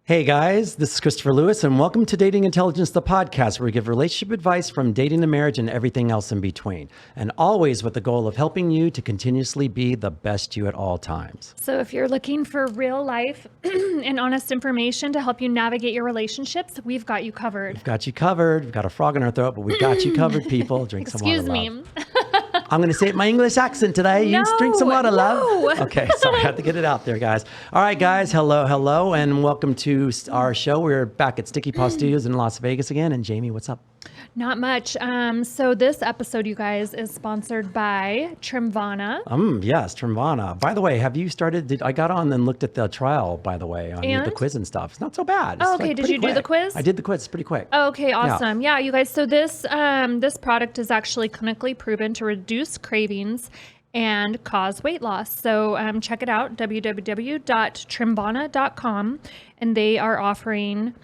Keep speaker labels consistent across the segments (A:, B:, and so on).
A: Hey guys, this is Christopher Lewis, and welcome to Dating Intelligence, the podcast where we give relationship advice from dating to marriage and everything else in between. And always with the goal of helping you to continuously be the best you at all times.
B: So if you're looking for real life and honest information to help you navigate your relationships, we've got you covered.
A: We've got you covered. We've got a frog in our throat, but we've got you covered, people. Drink some water, love. I'm going to say it in my English accent today. You drink some water, love. Okay, sorry, I had to get it out there, guys. All right, guys, hello, and welcome to our show. We're back at Sticky Paw Studios in Las Vegas again. And Jamie, what's up?
B: Not much. So this episode, you guys, is sponsored by Trimvana.
A: Yes, Trimvana. By the way, have you started? I got on and looked at the trial, by the way, on the quiz and stuff. It's not so bad. It's
B: okay, did you do the quiz?
A: I did the quiz. It's pretty quick.
B: Okay, awesome. Yeah, you guys. So this this product is actually clinically proven to reduce cravings and cause weight loss. So check it out, www.trimvana.com, and they are offering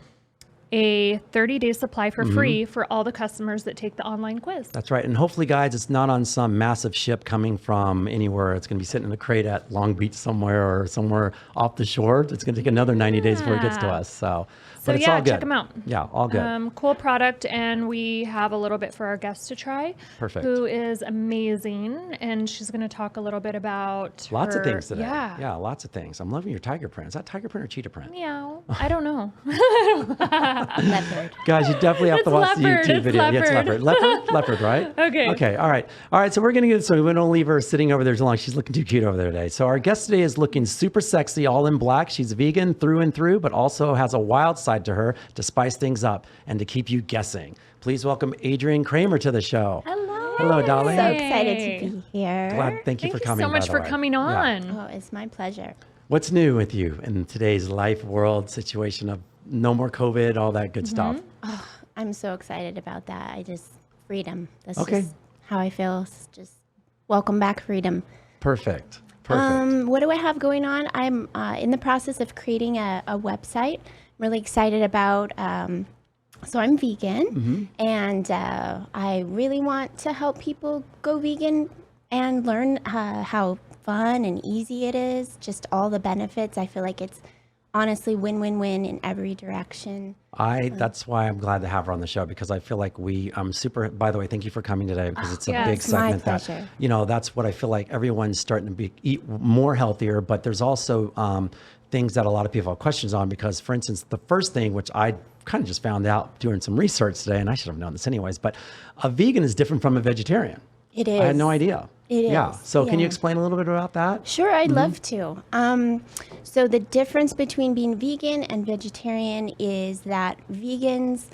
B: a 30-day supply for free for all the customers that take the online quiz.
A: That's right. And hopefully, guys, it's not on some massive ship coming from anywhere. It's going to be sitting in a crate at Long Beach somewhere or somewhere off the shore. It's going to take another 90 days before it gets to us. But it's all good.
B: Check them out.
A: Yeah, all good.
B: Cool product. And we have a little bit for our guest to try.
A: Perfect.
B: Who is amazing. And she's going to talk a little bit about
A: lots of things today.
B: Yeah,
A: lots of things. I'm loving your tiger print. Is that tiger print or cheetah print?
B: Meow. I don't know.
C: Leopard.
A: Guys, you definitely have to watch the YouTube video.
B: Leopard.
A: Yeah, it's leopard. Leopard, right?
B: Okay.
A: All right. So we're going to get so we don't leave her sitting over there too long. She's looking too cute over there today. So our guest today is looking super sexy, all in black. She's vegan through and through, but also has a wild side to her to spice things up and to keep you guessing. Please welcome Adrienne Kramer to the show.
C: Hello.
A: Hello, darling.
C: So excited to be here.
A: Thank you for coming.
B: Thank you so much for coming on.
C: Oh, it's my pleasure.
A: What's new with you in today's life, world situation of no more COVID, all that good stuff?
C: Oh, I'm so excited about that. Freedom. That's
A: okay.
C: Just how I feel. It's just welcome back, freedom.
A: Perfect.
C: What do I have going on? I'm in the process of creating a website. I'm really excited about. So I'm vegan, and I really want to help people go vegan and learn how fun and easy it is. Just all the benefits. I feel like it's honestly win-win-win in every direction.
A: That's why I'm glad to have her on the show, because I feel like I'm super, by the way, thank you for coming today, because it's a big segment
C: my
A: that, that's what I feel like everyone's starting to eat more healthier, but there's also things that a lot of people have questions on, because for instance, the first thing, which I kind of just found out doing some research today, and I should have known this anyways, but a vegan is different from a vegetarian.
C: It is.
A: I had no idea.
C: It is.
A: Yeah. So can you explain a little bit about that?
C: Sure, I'd love to. So the difference between being vegan and vegetarian is that vegans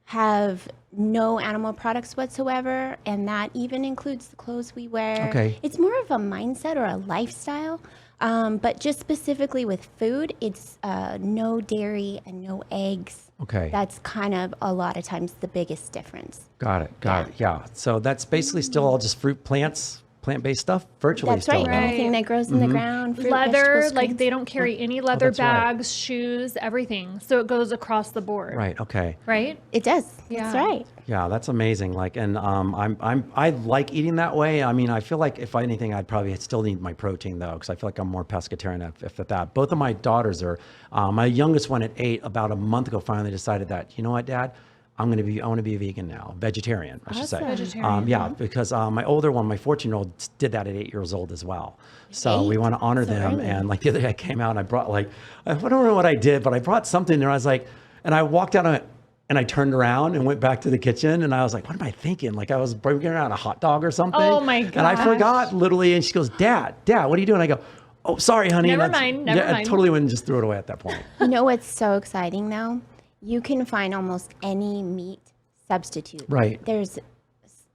C: have no animal products whatsoever, and that even includes the clothes we wear.
A: Okay.
C: It's more of a mindset or a lifestyle. But just specifically with food, it's no dairy and no eggs.
A: Okay.
C: That's kind of a lot of times the biggest difference.
A: Got it. Yeah. So that's basically still all just fruit, plant-based stuff, virtually.
C: That's right.
A: Still.
C: Anything that grows in the ground, fruit,
B: Leather,
C: vegetables,
B: like
C: grains.
B: they don't carry any leather
A: that's right.
B: bags, shoes, everything. So it goes across the board.
A: Right. Okay.
B: Right?
C: It does.
B: Yeah.
C: That's right.
A: Yeah, that's amazing. Like, and I like eating that way. I mean, I feel like if anything, I'd probably still need my protein though, because I feel like I'm more pescatarian if at that. Both of my daughters are. My youngest one at 8, about a month ago, finally decided that, you know what, Dad, I want to be a vegan now, vegetarian, I should say.
B: Vegetarian.
A: Because my older one, my 14-year-old, did that at 8 years old as well. So we want to honor them.
C: early.
A: And like the other day, I came out and I brought I don't know what I did, but I brought something and I was like, and I walked out on it. And I turned around and went back to the kitchen and I was like, what am I thinking? Like I was bringing around a hot dog or something.
B: Oh my gosh.
A: And I forgot literally. And she goes, Dad, what are you doing? I go, oh, sorry, honey.
B: Never mind.
A: I totally wouldn't just threw it away at that point.
C: You know what's so exciting though? You can find almost any meat substitute.
A: Right.
C: There's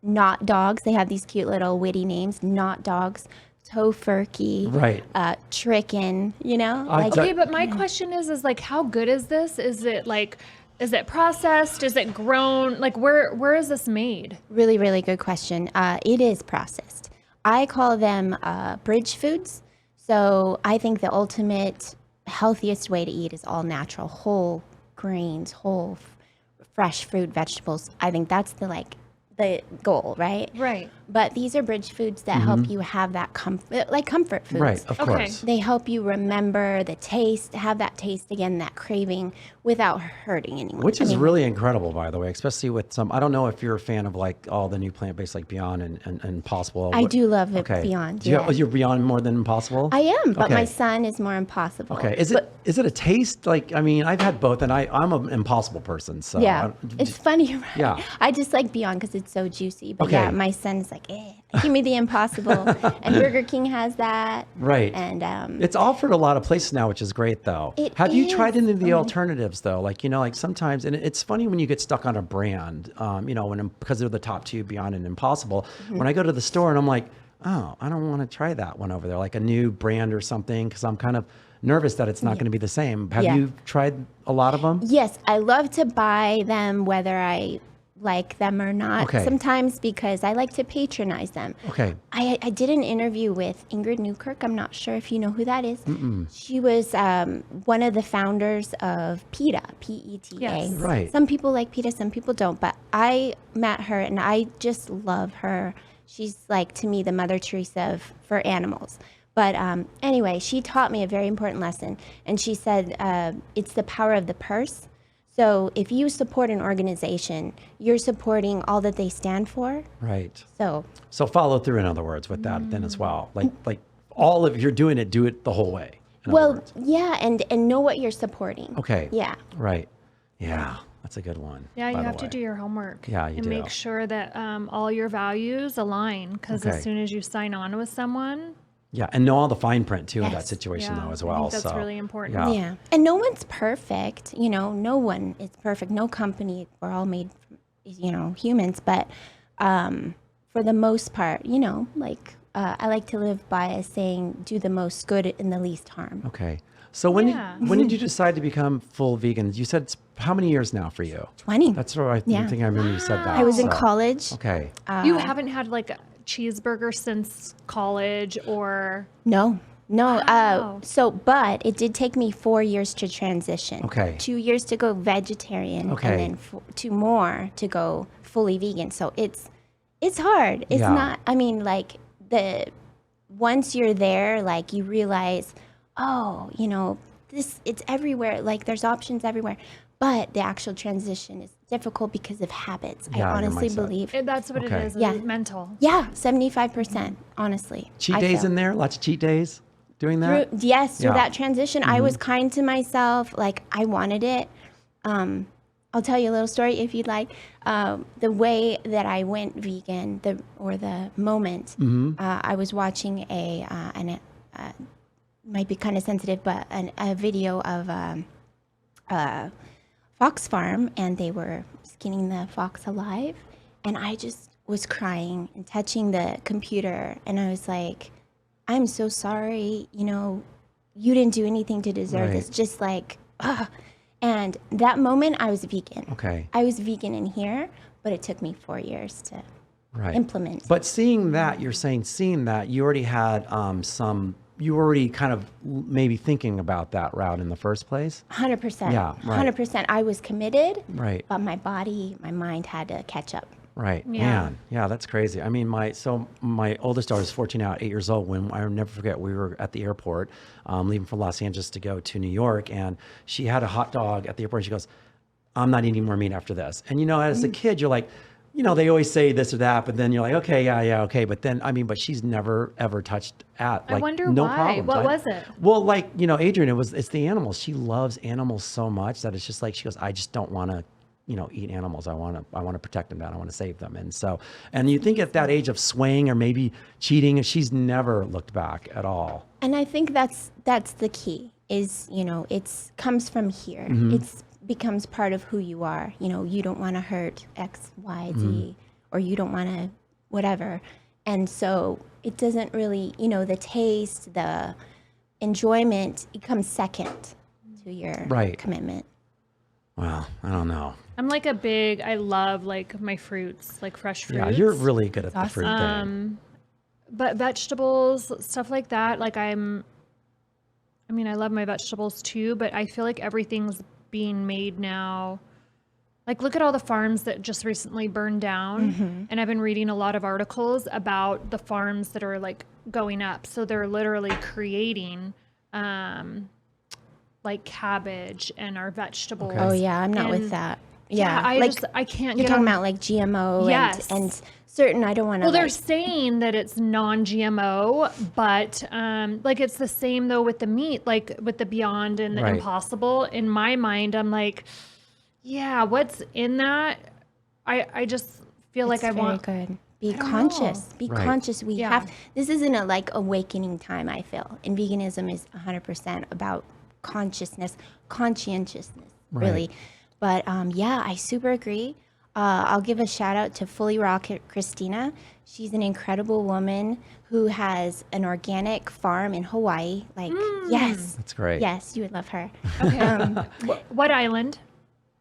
C: not dogs. They have these cute little witty names. Not dogs. Tofurkey.
A: Right.
C: Chicken.
B: Okay, but my question is like, how good is this? Is it processed? Is it grown? Like, where is this made?
C: Really, really good question. It is processed. I call them bridge foods. So I think the ultimate healthiest way to eat is all natural, whole grains, whole fresh fruit, vegetables. I think that's the goal, right?
B: Right.
C: But these are bridge foods that help you have that comfort, like comfort foods.
A: Right, of
B: Okay.
A: course.
C: They help you remember the taste, have that taste again, that craving without hurting anyone.
A: Which is really incredible, by the way, especially with some, I don't know if you're a fan of like all the new plant-based, like Beyond and Impossible.
C: I do love it Beyond.
A: You're Beyond more than Impossible?
C: I am, but my
A: Okay.
C: son is more Impossible.
A: Okay. Is it a taste? Like, I mean, I've had both, and I'm an Impossible person. So
C: Yeah, it's funny. Right?
A: Yeah.
C: I just like Beyond because it's so juicy. But
A: Okay.
C: yeah, my son's like, give me the Impossible. And Burger King has that.
A: Right.
C: And
A: It's offered a lot of places now, which is great, though.
C: It
A: Have you tried
C: is.
A: any of the alternatives, though? Like, like sometimes, and it's funny when you get stuck on a brand, because they're the top two, Beyond and Impossible.
C: Mm-hmm.
A: When I go to the store and I'm like, oh, I don't want to try that one over there, like a new brand or something, because I'm kind of nervous that it's not going to be the same. Have
C: Yeah.
A: you tried a lot of them?
C: yes, I love to buy them whether I like them or not.
A: Okay.
C: Sometimes because I like to patronize them.
A: Okay.
C: I did an interview with Ingrid Newkirk. I'm not sure if you know who that is. She was one of the founders of PETA, P-E-T-A.
B: Yes.
A: Right.
C: Some people like PETA, some people don't. But I met her and I just love her. She's like, to me, the Mother Teresa for animals. But anyway, she taught me a very important lesson. And she said, it's the power of the purse. So if you support an organization, you're supporting all that they stand for.
A: Right.
C: So
A: So follow through, in other words, with that then as well. Like all of, if you're doing it, do it the whole way. in other
C: well,
A: words.
C: yeah, and know what you're supporting.
A: Okay.
C: Yeah.
A: Right. Yeah. That's a good one.
B: Yeah,
A: by
B: you
A: the
B: have to
A: way.
B: do your homework.
A: Yeah, you
B: and
A: do.
B: make sure that all your values align. Because
A: Okay.
B: as soon as you sign on with someone,
A: Yeah, and know all the fine print too in that
C: Yes.
A: situation
B: Yeah,
A: though as
B: I
A: well.
B: think that's
A: so,
B: really important.
A: Yeah.
C: Yeah. And no one's perfect. No one is perfect. No company. We're all made from, humans. But for the most part, I like to live by a saying, do the most good and the least harm.
A: Okay. So when
B: Yeah.
A: when did you decide to become full vegan? You said it's how many years now for you?
C: 20.
A: That's what I
C: Yeah.
A: think I remember you said that.
C: I was in
A: so-
C: college.
A: Okay.
B: You haven't had like a cheeseburger since college or
C: No.
B: Wow.
C: But it did take me 4 years to transition.
A: Okay.
C: 2 years to go vegetarian,
A: Okay.
C: and then 2 more to go fully vegan. So it's hard. It's
A: Yeah.
C: not. I mean, once you're there, like you realize, it's everywhere. Like there's options everywhere. But the actual transition is difficult because of habits.
A: Yeah,
C: I
A: your
C: honestly
A: mindset.
C: believe.
B: that's what
A: Okay.
B: it is.
C: Yeah.
B: Mental.
C: Yeah, 75%. Honestly.
A: Cheat
C: I
A: days
C: feel.
A: in there? Lots of cheat days doing that?
C: Through
A: Yeah. Mm-hmm.
C: that transition, I was kind to myself. Like I wanted it. I'll tell you a little story if you'd like. The way that I went vegan, the moment,
A: Mm-hmm.
C: I was watching might be kind of sensitive, but a video of a fox farm, and they were skinning the fox alive, and I just was crying and touching the computer, and I was like, I'm so sorry, you didn't do anything to deserve this.
A: Right.
C: Just like, and that moment I was vegan.
A: Okay.
C: I was vegan in here, but it took me 4 years to
A: Right.
C: implement.
A: But seeing that, you already had you were already kind of maybe thinking about that route in the first place.
C: 100%.
A: Yeah, right.
C: 100%. I was committed,
A: Right.
C: but my body, my mind had to catch up.
A: Right.
B: Yeah.
A: Man. Yeah, that's crazy. I mean, my oldest daughter is 14 now, 8 years old. When I'll never forget, we were at the airport, leaving from Los Angeles to go to New York, and she had a hot dog at the airport. And she goes, "I'm not eating more meat after this." And as a kid, you're like, they always say this or that, but then you're like, okay, yeah, okay. But then, but she's never ever touched at.
B: I
A: Like,
B: wonder
A: no
B: why.
A: problems.
B: What was it?
A: Well, Adrienne, it's the animals. She loves animals so much that it's just like she goes, I just don't want to. Eat animals. I want to protect them. I want to save them. And you think at that age of swaying or maybe cheating, she's never looked back at all.
C: And I think that's the key is, it's comes from here.
A: Mm-hmm.
C: It's becomes part of who you are. You don't want to hurt X, Y, Z,
A: Mm-hmm.
C: or you don't want to whatever. And so it doesn't really, the taste, the enjoyment, it comes second to your
A: Right.
C: commitment.
A: Well, I don't know.
B: I'm like I love like my fruits, like fresh fruits.
A: Yeah, you're really good at the fruit thing.
B: But vegetables, stuff like that, like I love my vegetables too, but I feel like everything's being made now like, look at all the farms that just recently burned down. And I've been reading a lot of articles about the farms that are like going up. So they're literally creating like cabbage and our vegetables.
A: Okay.
C: Oh yeah, I'm not with
B: And-
C: that.
B: Yeah,
C: Yeah,
B: I can't
C: You're
B: get
C: talking
B: on-
C: about like GMO
B: Yes.
C: and certain. I don't want to.
B: Well, they're saying that it's non-GMO, but like it's the same though with the meat, like with the Beyond and the
A: Right.
B: Impossible. In my mind, I'm like, yeah, what's in that? I just feel like I
C: very
B: want.
C: good. Be
B: don't
C: conscious.
B: know.
C: Be
A: Right.
C: conscious. We
B: Yeah.
C: have. This isn't a like awakening time. I feel, and veganism is 100% about consciousness, conscientiousness, really. But yeah, I super agree. I'll give a shout out to Fully Rocket Christina. She's an incredible woman who has an organic farm in Hawaii. Like, yes,
A: That's great.
C: yes, you would love her.
B: What island?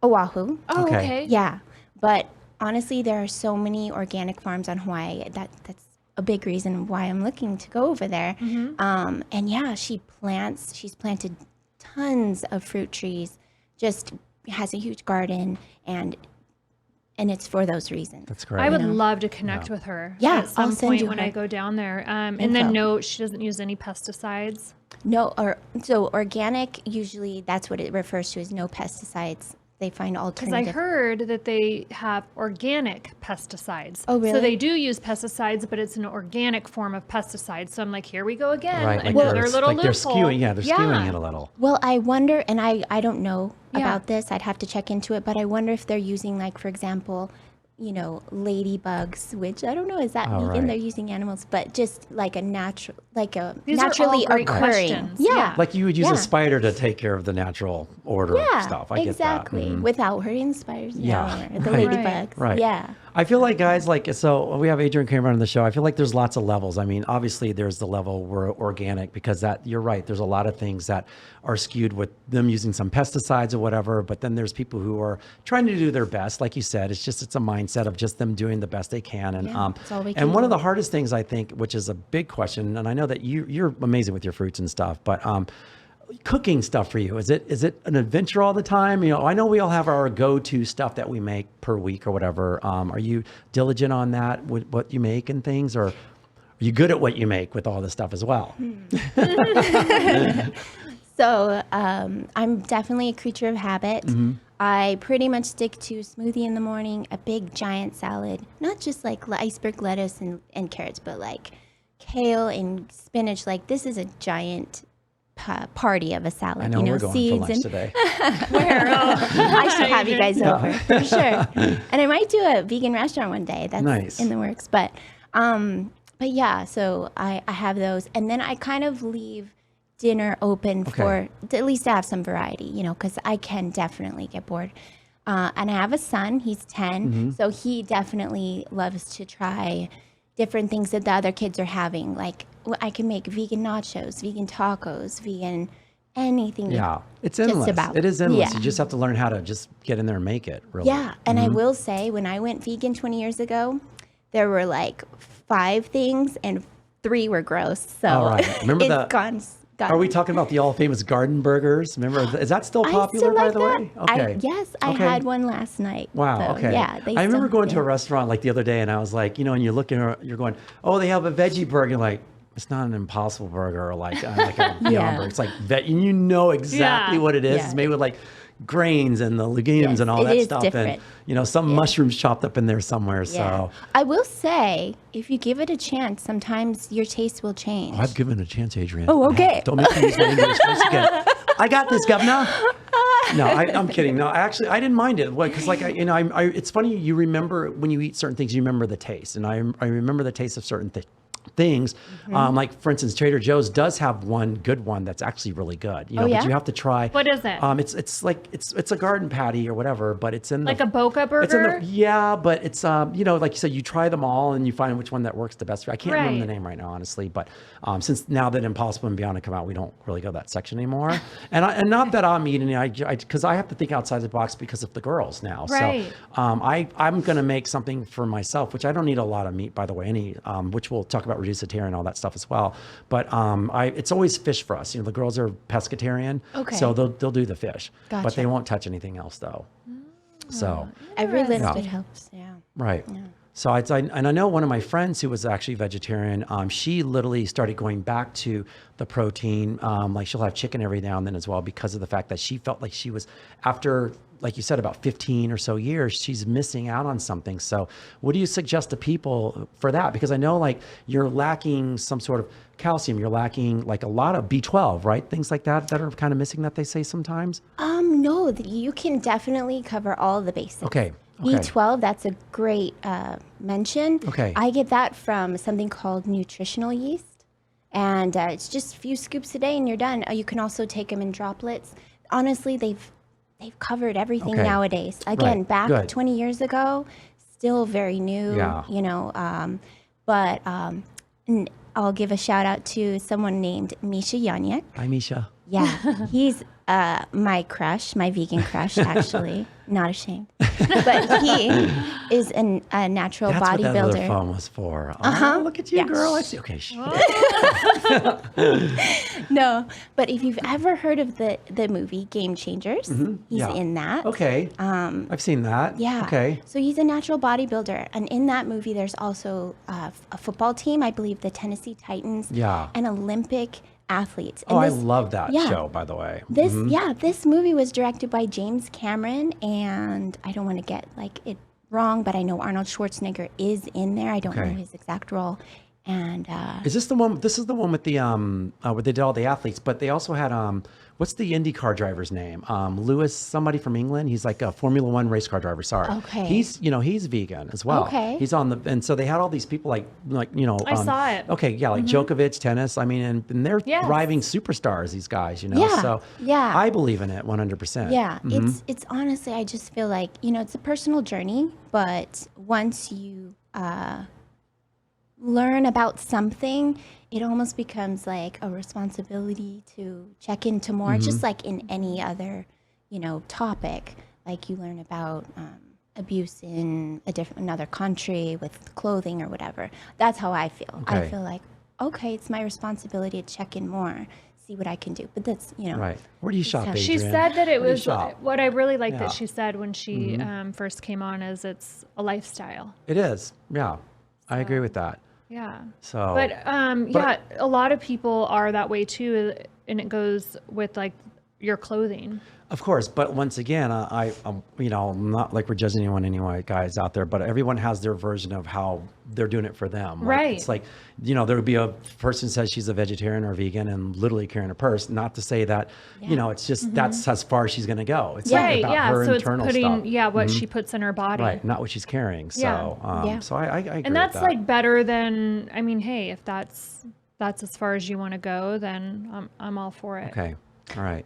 C: Oahu.
B: Oh,
A: Okay.
B: okay.
C: Yeah, but honestly, there are so many organic farms on Hawaii. That's a big reason why I'm looking to go over there. And yeah, she's planted tons of fruit trees. Just has a huge garden, and it's for those reasons.
A: That's great.
B: I would love to connect with her.
C: Yeah,
B: at some
C: I'll send
B: point
C: you
B: when
C: her
B: I go down there. And
C: info.
B: then no, she doesn't use any pesticides.
C: No, so organic usually that's what it refers to as no pesticides. They find
B: Because I
C: alternative.
B: heard that they have organic pesticides.
C: Oh, really?
B: So they do use pesticides, but it's an organic form of pesticides. So I'm like, here we go again.
A: Right. Like
B: Another
A: they're,
B: little
A: like they're
B: loophole.
A: skewing. Yeah, they're skewing it a little.
C: Well, I wonder, and I don't know
B: Yeah.
C: about this. I'd have to check into it, but I wonder if they're using, like, for example, ladybugs, which I don't know, is that vegan?
A: right.
C: They're using animals, but just like a natural, like a
B: These are all
C: naturally
B: great
C: occurring.
B: questions.
C: Yeah.
B: Yeah.
A: Like you would use
C: Yeah.
A: a spider to take care of the natural order
C: Yeah,
A: stuff. I
C: exactly.
A: get that. Mhm.
C: Without hurting the spiders.
A: Yeah.
C: Or the
A: Right.
C: ladybugs.
A: Right.
C: Yeah.
A: I feel like guys, like, so we have Adrian Kramer on the show. I feel like there's lots of levels. I mean, obviously there's the level where organic, because that, you're right. There's a lot of things that are skewed with them using some pesticides or whatever. But then there's people who are trying to do their best. Like you said, it's a mindset of just them doing the best they can. And,
C: Yeah, that's all we can
A: and one of
C: do.
A: the hardest things I think, which is a big question, and I know that you're amazing with your fruits and stuff, but, cooking stuff for you, is it an adventure all the time? I know we all have our go-to stuff that we make per week or whatever. Are you diligent on that with what you make and things, or are you good at what you make with all this stuff as well?
C: So I'm definitely a creature of habit. I pretty much stick to smoothie in the morning, a big giant salad, not just like iceberg lettuce and carrots, but like kale and spinach. Like this is a giant party of a salad.
A: I know we're going for
C: seeds
A: lunch
C: and
A: today.
C: I should have you guys over for sure. And I might do a vegan restaurant one day. That's
A: Nice.
C: in the works. But yeah, so I have those, and then I kind of leave dinner open for at least to have some variety, because I can definitely get bored. And I have a son; he's 10, so he definitely loves to try different things that the other kids are having. Like I can make vegan nachos, vegan tacos, vegan anything.
A: Yeah, it's
C: Just
A: endless.
C: about.
A: It is endless.
C: Yeah.
A: You just have to learn how to just get in there and make it. Really.
C: Yeah, and I will say, when I went vegan 20 years ago, there were like 5 things and 3 were gross. So
A: All right. Remember
C: it's
A: the-
C: gone.
A: Are we talking about the all famous garden burgers? Remember, is that still
C: I
A: popular,
C: still
A: by
C: like
A: the
C: that.
A: way? Okay.
C: Yes, I
A: Okay.
C: had one last night.
A: Wow.
C: So,
A: Okay.
C: Yeah,
A: I remember going to a
C: yeah.
A: restaurant like the other day, and I was like, and you're looking, you're going, oh, they have a veggie burger. You're like, it's not an Impossible Burger or like a Beyond
C: Yeah.
A: Burger. It's like and you know exactly
B: Yeah.
A: what it is.
C: Yeah.
A: It's made with like grains and the legumes
C: Yes,
A: and all
C: it
A: that
C: is
A: stuff,
C: different.
A: and some mushrooms chopped up in there somewhere.
C: Yeah.
A: So
C: I will say, if you give it a chance, sometimes your taste will change.
A: I've given it a chance, Adrian.
C: Oh, okay.
A: Don't make me use my English voice again. I got this, governor. No, I'm kidding. No, actually, I didn't mind it because, like, it's funny. You remember when you eat certain things, you remember the taste, and I remember the taste of certain things. Like, for instance, Trader Joe's does have one good one that's actually really good.
C: Oh, yeah?
A: But you have to try.
B: What is it?
A: It's like it's a garden patty or whatever, but it's in
B: Like
A: the,
B: a Boca burger?
A: It's in the, yeah, but it's like you said, you try them all and you find which one that works the best for you. I can't remember the
B: Right.
A: name right now, honestly, but since now that Impossible and Beyond have come out, we don't really go that section anymore. and not that I'm eating it, because I have to think outside the box because of the girls now.
B: Right.
A: So I'm going to make something for myself, which I don't eat a lot of meat, by the way, which we'll talk about reducitarian and all that stuff as well. But it's always fish for us. The girls are pescatarian,
C: Okay.
A: so they'll do the fish, but
C: Gotcha.
A: they won't touch anything else though. So,
C: Every little
A: Yeah.
C: bit helps. Yeah.
A: right. So and I know one of my friends who was actually vegetarian. She literally started going back to the protein. Like she'll have chicken every now and then as well, because of the fact that she felt like she was, after, like you said, about 15 or so years, she's missing out on something. So what do you suggest to people for that? Because I know like you're lacking some sort of calcium, you're lacking like a lot of B12, right? Things like that are kind of missing, that they say sometimes.
C: No, you can definitely cover all the basics.
A: Okay.
C: B12, that's a great mention.
A: Okay.
C: I get that from something called Nutritional Yeast. And it's just a few scoops a day and you're done. You can also take them in droplets. Honestly, they've covered everything
A: Okay.
C: nowadays. Again,
A: Right.
C: back
A: Good.
C: 20 years ago, still very new,
A: Yeah.
C: but and I'll give a shout out to someone named Misha Yanyak.
A: Hi, Misha.
C: Yeah, he's my crush, my vegan crush, actually. Not ashamed. But he is a natural
A: That's what that other
C: bodybuilder.
A: phone was for. Oh, look at you,
C: Yeah.
A: girl. I see. Okay.
C: No, but if you've ever heard of the movie Game Changers, he's
A: Yeah.
C: in that.
A: Okay. I've seen that.
C: Yeah.
A: Okay.
C: So he's a natural bodybuilder. And in that movie, there's also a football team, I believe the Tennessee Titans,
A: Yeah.
C: and Olympic athletes.
A: Oh,
C: And
A: I love that
C: yeah.
A: show, by the way.
C: This movie was directed by James Cameron, and I don't want to get like it wrong, but I know Arnold Schwarzenegger is in there. I don't
A: Okay.
C: know his exact role. And
A: Is this the one? This is the one with the where they did all the athletes, but they also had what's the IndyCar driver's name? Lewis, somebody from England. He's like a Formula One race car driver. Sorry.
C: Okay.
A: He's vegan as well.
C: Okay.
A: He's on the, and so they had all these people like
B: I saw it.
A: Okay, yeah, like Djokovic, tennis. I mean, and they're
B: Yes.
A: thriving superstars. These guys,
C: Yeah,
A: So
C: yeah.
A: I believe in it 100%.
C: yeah, it's honestly, I just feel like, it's a personal journey, but once you learn about something, it almost becomes like a responsibility to check into more, just like in any other, topic. Like you learn about abuse in another country with clothing or whatever. That's how I feel. I
A: Okay.
C: feel like, okay, it's my responsibility to check in more, see what I can do. But that's,
A: Right. Where do you shop, Adrian?
B: She said that it
A: Where do you
B: was
A: shop?
B: what I really liked
A: Yeah.
B: that she said when she first came on is it's a lifestyle.
A: It is. Yeah, I agree with that.
B: Yeah.
A: So,
B: But yeah, a lot of people are that way too, and it goes with like your clothing.
A: of course, but once again, I'm not like we're judging anyone anyway, guys out there, but everyone has their version of how they're doing it for them. Like,
B: Right.
A: It's like, there would be a person says she's a vegetarian or vegan and literally carrying a purse. Not to say that, it's just that's as far as she's going to go. It's not
B: Right.
A: about
B: Yeah.
A: her
B: So it's
A: internal
B: putting
A: stuff.
B: what she puts in her body.
A: Right. Not what she's carrying. So,
C: Yeah.
A: so I agree
B: And that's
A: with that.
B: like better than, I mean, hey, if that's as far as you want to go, then I'm all for it.
A: Okay. All right.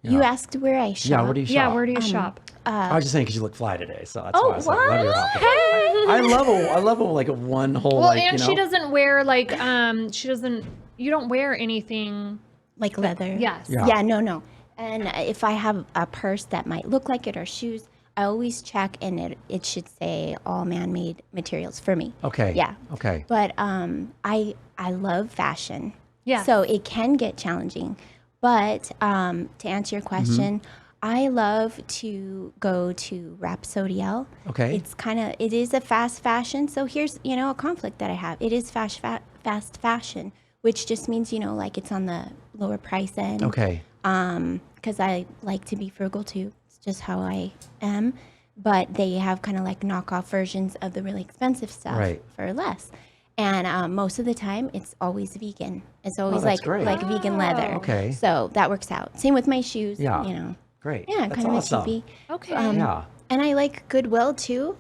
C: You asked where I shop.
A: Yeah. Where do you shop?
B: Yeah. Where do you shop?
A: I was just saying because you look fly today, so that's
C: Oh,
A: why I was like, let me
C: what?
A: rock it. I love like a one whole
B: Well,
A: like
B: and she doesn't wear like you don't wear anything.
C: Like leather.
B: Yes.
A: Yeah.
C: Yeah, no. And if I have a purse that might look like it or shoes, I always check and it should say all man-made materials for me.
A: Okay.
C: Yeah.
A: Okay.
C: But I love fashion.
B: Yeah.
C: So it can get challenging. But to answer your question, I love to go to Rapsodiel.
A: Okay.
C: It is a fast fashion. So here's, a conflict that I have. It is fast fashion, which just means, like it's on the lower price end.
A: Okay.
C: Because I like to be frugal too. It's just how I am. But they have kind of like knockoff versions of the really expensive stuff
A: Right.
C: for less. And most of the time, it's always vegan. It's always
A: that's great.
C: like vegan leather.
A: Okay.
C: So that works out. Same with my shoes.
A: Yeah. Great.
C: Yeah,
A: That's
C: kind of
A: awesome.
C: makes you be.
B: Okay.
A: Yeah.
C: And I like Goodwill too.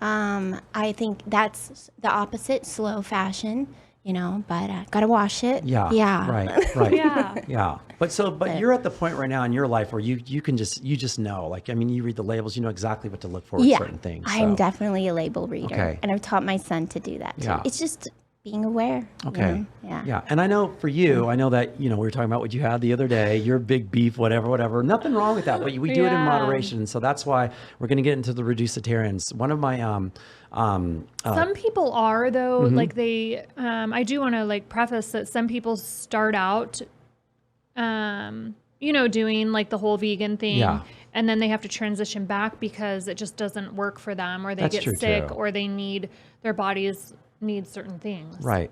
C: I think that's the opposite, slow fashion. But gotta wash it.
A: Yeah.
C: Yeah.
A: Right.
B: Yeah.
A: Yeah. But you're at the point right now in your life where you can just know. Like, I mean, you read the labels, you know exactly what to look for with
C: Yeah.
A: certain things.
C: I'm
A: so.
C: definitely a label reader.
A: Okay.
C: And I've taught my son to do that too.
A: Yeah.
C: It's just being aware.
A: Okay.
C: Yeah.
A: Yeah. And I know for you, I know that, we were talking about what you had the other day, your big beef, whatever. Nothing wrong with that, but we do it in
B: Yeah.
A: moderation. So that's why we're going to get into the reducitarians. One of my,
B: Some people are though,
A: Mm-hmm.
B: like they, I do want to like preface that some people start out, doing like the whole vegan thing.
A: Yeah.
B: and then they have to transition back because it just doesn't work for them, or they
A: That's
B: get
A: true,
B: sick,
A: too.
B: or their bodies need certain things.
A: Right.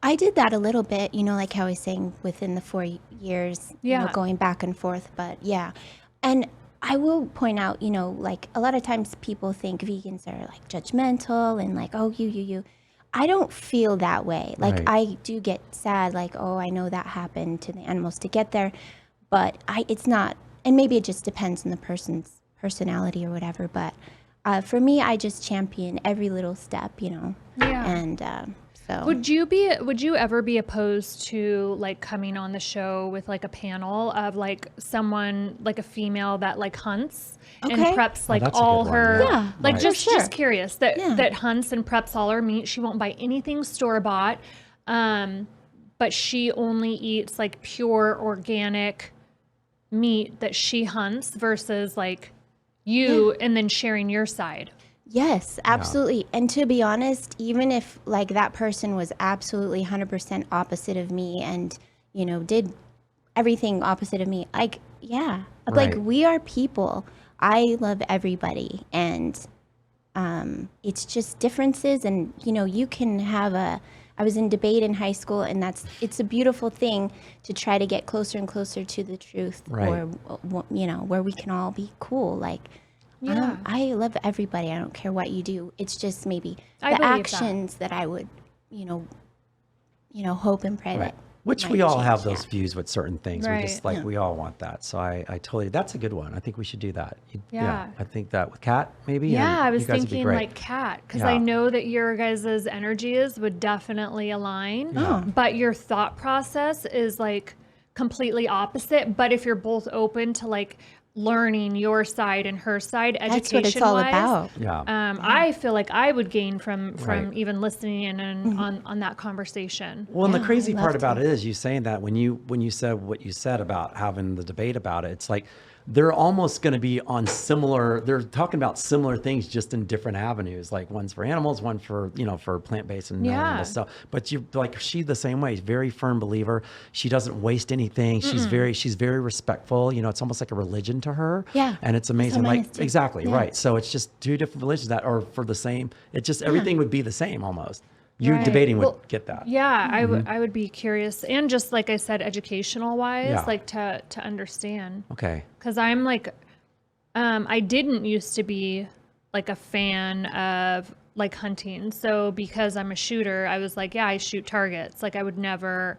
C: I did that a little bit, like how I was saying within the 4 years,
B: Yeah.
C: going back and forth. But yeah. And I will point out, like a lot of times people think vegans are like judgmental and like, oh, you. I don't feel that way. Like
A: Right.
C: I do get sad, like, oh, I know that happened to the animals to get there. But it's not, and maybe it just depends on the person's personality or whatever. But for me, I just champion every little step,
B: Yeah.
C: And so.
B: Would you ever be opposed to like coming on the show with like a panel of like someone, like a female that like hunts and
C: Okay.
B: preps like
A: that's a
B: all
A: good one,
B: her,
C: Yeah,
B: like
A: Right.
B: just
C: for sure.
B: just curious that
C: Yeah.
B: that hunts and preps all her meat. She won't buy anything store bought, but she only eats like pure organic meat that she hunts versus like you, and then sharing your side.
C: Yes, absolutely. And to be honest, even if like that person was absolutely 100% opposite of me and, did everything opposite of me, like, yeah, like
A: Right.
C: we are people. I love everybody. And it's just differences. And, you can have I was in debate in high school, and it's a beautiful thing to try to get closer and closer to the truth,
A: Right.
C: or, where we can all be cool. Like,
B: Yeah.
C: I love everybody. I don't care what you do. It's just maybe
B: I
C: the
B: believe that.
C: actions that I would, hope and pray
A: Right.
C: that.
A: Which
C: might
A: we all
C: change,
A: have those
C: yeah.
A: views with certain things. We just
B: Right.
A: like, we all want that. So I totally, that's a good one. I think we should do that.
B: Yeah.
A: I think that with Kat, maybe.
B: Yeah,
A: and
B: I was
A: you guys would be
B: thinking
A: great.
B: like Kat, because
A: Yeah.
B: I know that your guys' energies would definitely align,
C: Oh.
B: but your thought process is like completely opposite. But if you're both open to like learning your side and her side,
C: That's
B: education
C: what it's all
B: wise,
C: about.
A: Yeah.
B: I feel like I would gain from
A: Right.
B: even listening in and on that conversation.
A: Well, and the
C: Yeah,
A: crazy
C: I'd
A: part
C: love
A: about
C: to.
A: it is you saying that when you said what you said about having the debate about it, it's like they're almost going to be on similar. They're talking about similar things, just in different avenues. Like one's for animals, one for for plant-based and
B: Yeah.
A: non-animal stuff. But you like she's the same way. Very firm believer. She doesn't waste anything. She's very respectful. It's almost like a religion to her.
C: Yeah,
A: and it's
C: that's
A: amazing.
C: how mine
A: Like
C: is too.
A: exactly
C: Yeah.
A: right. So it's just two different religions that are for the same. It just everything would be the same almost. You
B: Right.
A: debating would
B: Well,
A: get that.
B: Yeah, I would be curious, and just like I said, educational wise,
A: Yeah.
B: like to understand.
A: Okay.
B: Because I'm like, I didn't used to be like a fan of like hunting. So because I'm a shooter, I was like, yeah, I shoot targets. Like I would never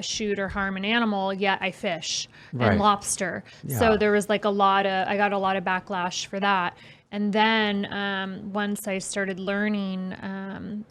B: shoot or harm an animal, yet I fish
A: Right.
B: and lobster.
A: Yeah.
B: So there was like I got a lot of backlash for that. And then once I started learning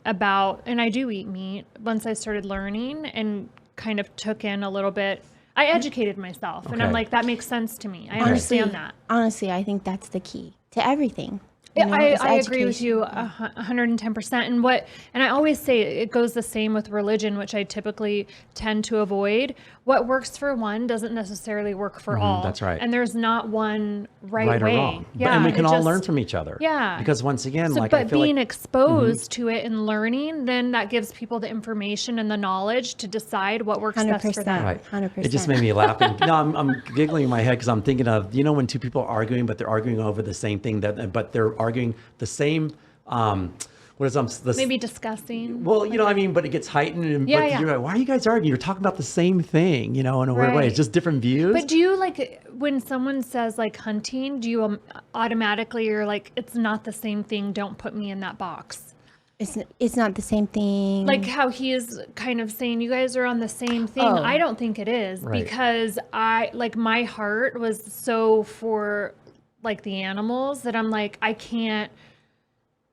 B: about, and I do eat meat, once I started learning and kind of took in a little bit, I educated myself, and I'm
A: Okay.
B: like, that makes sense to me. I understand that.
C: Honestly, I think that's the key to everything.
B: Yeah,
C: is
B: I agree with
C: education.
B: you 110%. And I always say it goes the same with religion, which I typically tend to avoid. What works for one doesn't necessarily work for all.
A: that's right.
B: And there's not one right
A: Right
B: way.
A: or wrong.
B: Yeah,
A: And we can
B: it
A: all
B: just-
A: learn from each other.
B: Yeah.
A: Because once again,
B: So,
A: like I
B: but
A: feel
B: being
A: like
B: exposed to it and learning, then that gives people the information and the knowledge to decide what works best for
C: 100%.
B: them.
A: right.
C: 100%.
A: It just made me laugh. And, I'm giggling in my head because I'm thinking of when two people are arguing, but they're arguing over the same thing but they're arguing the same. What is the
B: Maybe discussing.
A: Well, I mean, but it gets heightened. And,
B: Yeah,
A: but
B: yeah.
A: you're like, why are you guys arguing? You're talking about the same thing, in a weird way.
B: Right.
A: It's just different views.
B: But do you like when someone says like hunting, do you automatically you're like, it's not the same thing, don't put me in that box?
C: It's not the same thing.
B: Like how he is kind of saying you guys are on the same thing.
C: Oh.
B: I don't think it is
A: Right.
B: because my heart was so for like the animals that I'm like, I can't,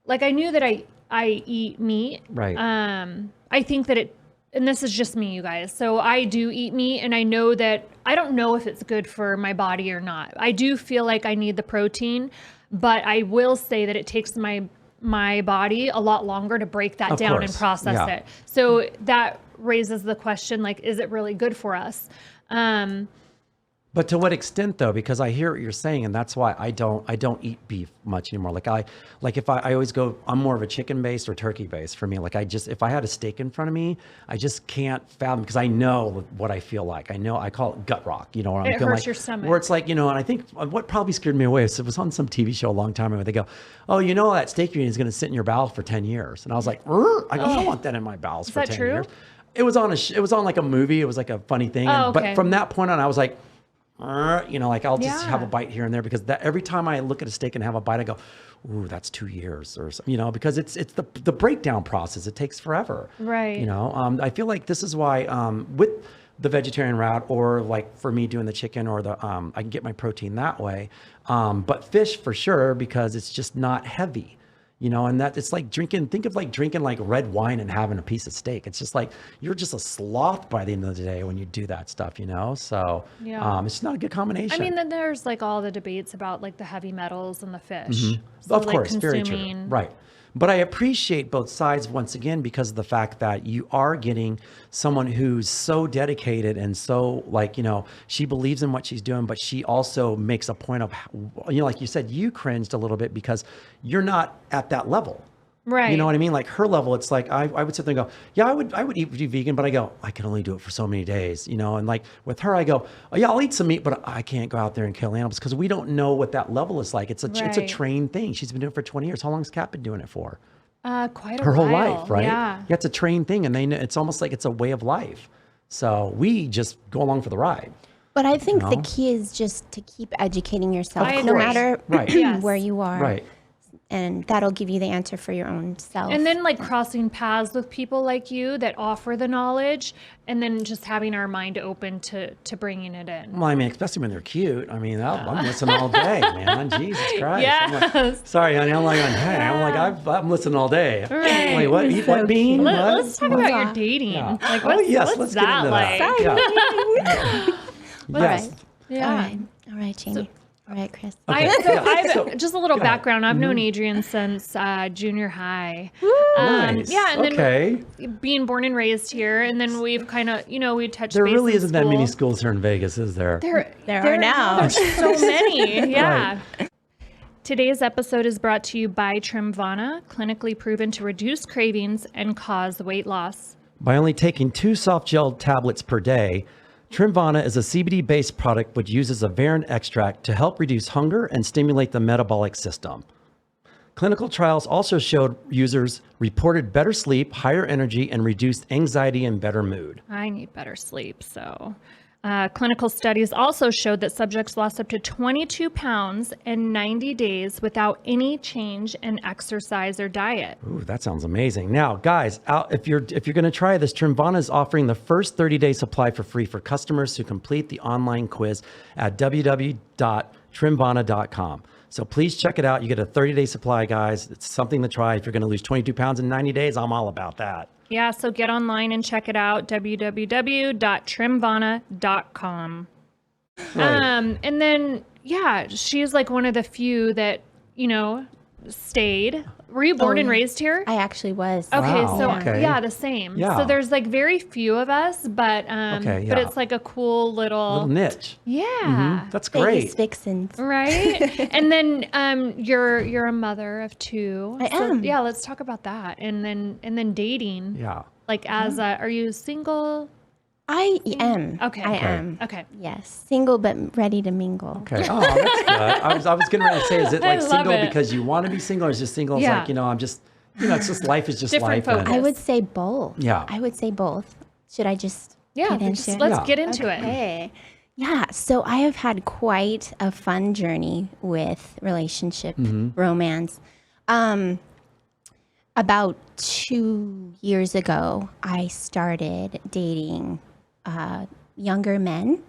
B: like I knew that I eat meat.
A: Right.
B: I think that and this is just me, you guys. So I do eat meat, and I know that I don't know if it's good for my body or not. I do feel like I need the protein, but I will say that it takes my body a lot longer to break that
A: Of
B: down and
A: course.
B: process
A: Yeah.
B: it. So that raises the question, like, is it really good for us?
A: But to what extent though? Because I hear what you're saying, and that's why I don't eat beef much anymore. If I always go, I'm more of a chicken based or turkey based for me. Like if I had a steak in front of me, I just can't fathom, because I know what I feel like. I know, I call it gut rock. You know, where I'm
B: It
A: feeling
B: hurts
A: like,
B: your stomach.
A: where it's like, and I think what probably scared me away is it was on some TV show a long time ago. They go, oh, that steak you're eating is going to sit in your bowel for 10 years. And I was like, I don't want that in my bowels for
B: that
A: 10
B: true?
A: years. It was on like a movie. It was like a funny thing.
B: Oh, okay.
A: But from that point on, I was like, I'll just have a
B: Yeah.
A: bite here and there, because every time I look at a steak and have a bite, I go, ooh, that's 2 years or something, because it's the breakdown process. It takes forever.
B: Right.
A: I feel like this is why, with the vegetarian route, or like for me doing the chicken or I can get my protein that way. But fish for sure, because it's just not heavy. And that it's like think of like drinking like red wine and having a piece of steak. It's just like, you're just a sloth by the end of the day when you do that stuff, So
B: Yeah.
A: it's not a good combination.
B: I mean, then there's like all the debates about like the heavy metals and the fish.
A: Mm-hmm.
B: So,
A: Of
B: like,
A: course, very true. Right. But I appreciate both sides once again, because of the fact that you are getting someone who's so dedicated and so she believes in what she's doing, but she also makes a point of, like you said, you cringed a little bit because you're not at that level.
B: Right.
A: You know what I mean? Like her level, it's like I would sit there and go, yeah, I would eat vegan, but I go, I can only do it for so many days, and like with her, I go, oh, yeah, I'll eat some meat, but I can't go out there and kill animals, because we don't know what that level is like. It's a
B: Right.
A: trained thing. She's been doing it for 20 years. How long has Kat been doing it for?
B: Quite a
A: Her whole
B: while.
A: life, right?
B: Yeah.
A: It's a trained thing, and it's almost like it's a way of life. So we just go along for the ride.
C: But I think the
A: know?
C: key is just to keep educating yourself,
B: Of
C: no
B: course.
C: matter
A: Right.
B: Yes.
C: where you are.
A: Right.
C: And that'll give you the answer for your own self.
B: And then like crossing paths with people like you that offer the knowledge, and then just having our mind open to bringing it in.
A: Well, I mean, especially when they're cute. I mean, I'm listening all day, man. Jesus Christ.
B: Yes.
A: I'm like, sorry, honey. I'm like, hey, I'm listening all day.
B: Right.
A: Wait, what? Eat what bean? What?
B: Let's talk about your
C: Yeah.
B: dating.
A: Yeah.
B: Like,
A: Oh,
B: what's,
A: yes,
B: what's
A: let's get
B: that
A: into
B: like?
A: that. Yeah. Yes.
C: right.
B: Yeah.
C: All right, Jamie. All right, Chris.
B: I've just a little
A: go ahead.
B: background. I've known Adrian since junior high.
A: Nice.
B: Yeah, and
A: okay.
B: then being born and raised here, and then we've kind of, we touched
A: There
B: base
A: really
B: in
A: isn't that many
B: school.
A: schools here in Vegas, is there?
C: There are now.
B: There's so many. Yeah. Today's episode is brought to you by Trimvana, clinically proven to reduce cravings and cause weight loss.
A: By only taking 2 soft gel tablets per day, Trimvana is a CBD-based product which uses a varin extract to help reduce hunger and stimulate the metabolic system. Clinical trials also showed users reported better sleep, higher energy, and reduced anxiety and better mood.
B: I need better sleep, so. Clinical studies also showed that subjects lost up to 22 pounds in 90 days without any change in exercise or diet.
A: Ooh, that sounds amazing. Now, guys, if you're going to try this, Trimvana is offering the first 30-day supply for free for customers who complete the online quiz at www.trimvana.com. So please check it out. You get a 30-day supply, guys. It's something to try. If you're going to lose 22 pounds in 90 days, I'm all about that.
B: Yeah, so get online and check it out, www.trimvana.com.
A: Right.
B: And then, yeah, she's like one of the few that, stayed. Were you born and raised here?
C: I actually was.
B: Okay,
A: Wow,
B: so
A: okay.
B: yeah, the same.
A: Yeah.
B: So there's like very few of us, but
A: Okay,
B: but
A: yeah.
B: it's like a cool little
A: niche.
B: yeah.
A: That's
C: Vegas
A: great.
C: Vixens.
B: Right. And then you're a mother of 2.
C: I
B: So,
C: am.
B: yeah, let's talk about that. And then dating.
A: Yeah.
B: Like as are you single?
C: I am.
B: Okay.
C: I
B: Okay.
C: am.
B: Okay.
C: Yes. Single but ready to mingle.
A: Okay. Oh, that's good. I was getting ready to say, is it like
B: I love
A: single
B: it.
A: because you want to be single, or is just single? It's
B: Yeah.
A: like, I'm just, it's just life is just
B: Different
A: life. and-
B: focus.
C: I would say both.
A: Yeah.
C: I would say both. Should I just
B: Yeah.
C: get into it?
B: Let's
A: Yeah.
B: get into it.
C: Okay. Yeah, so I have had quite a fun journey with relationship, romance. About 2 years ago, I started dating younger men.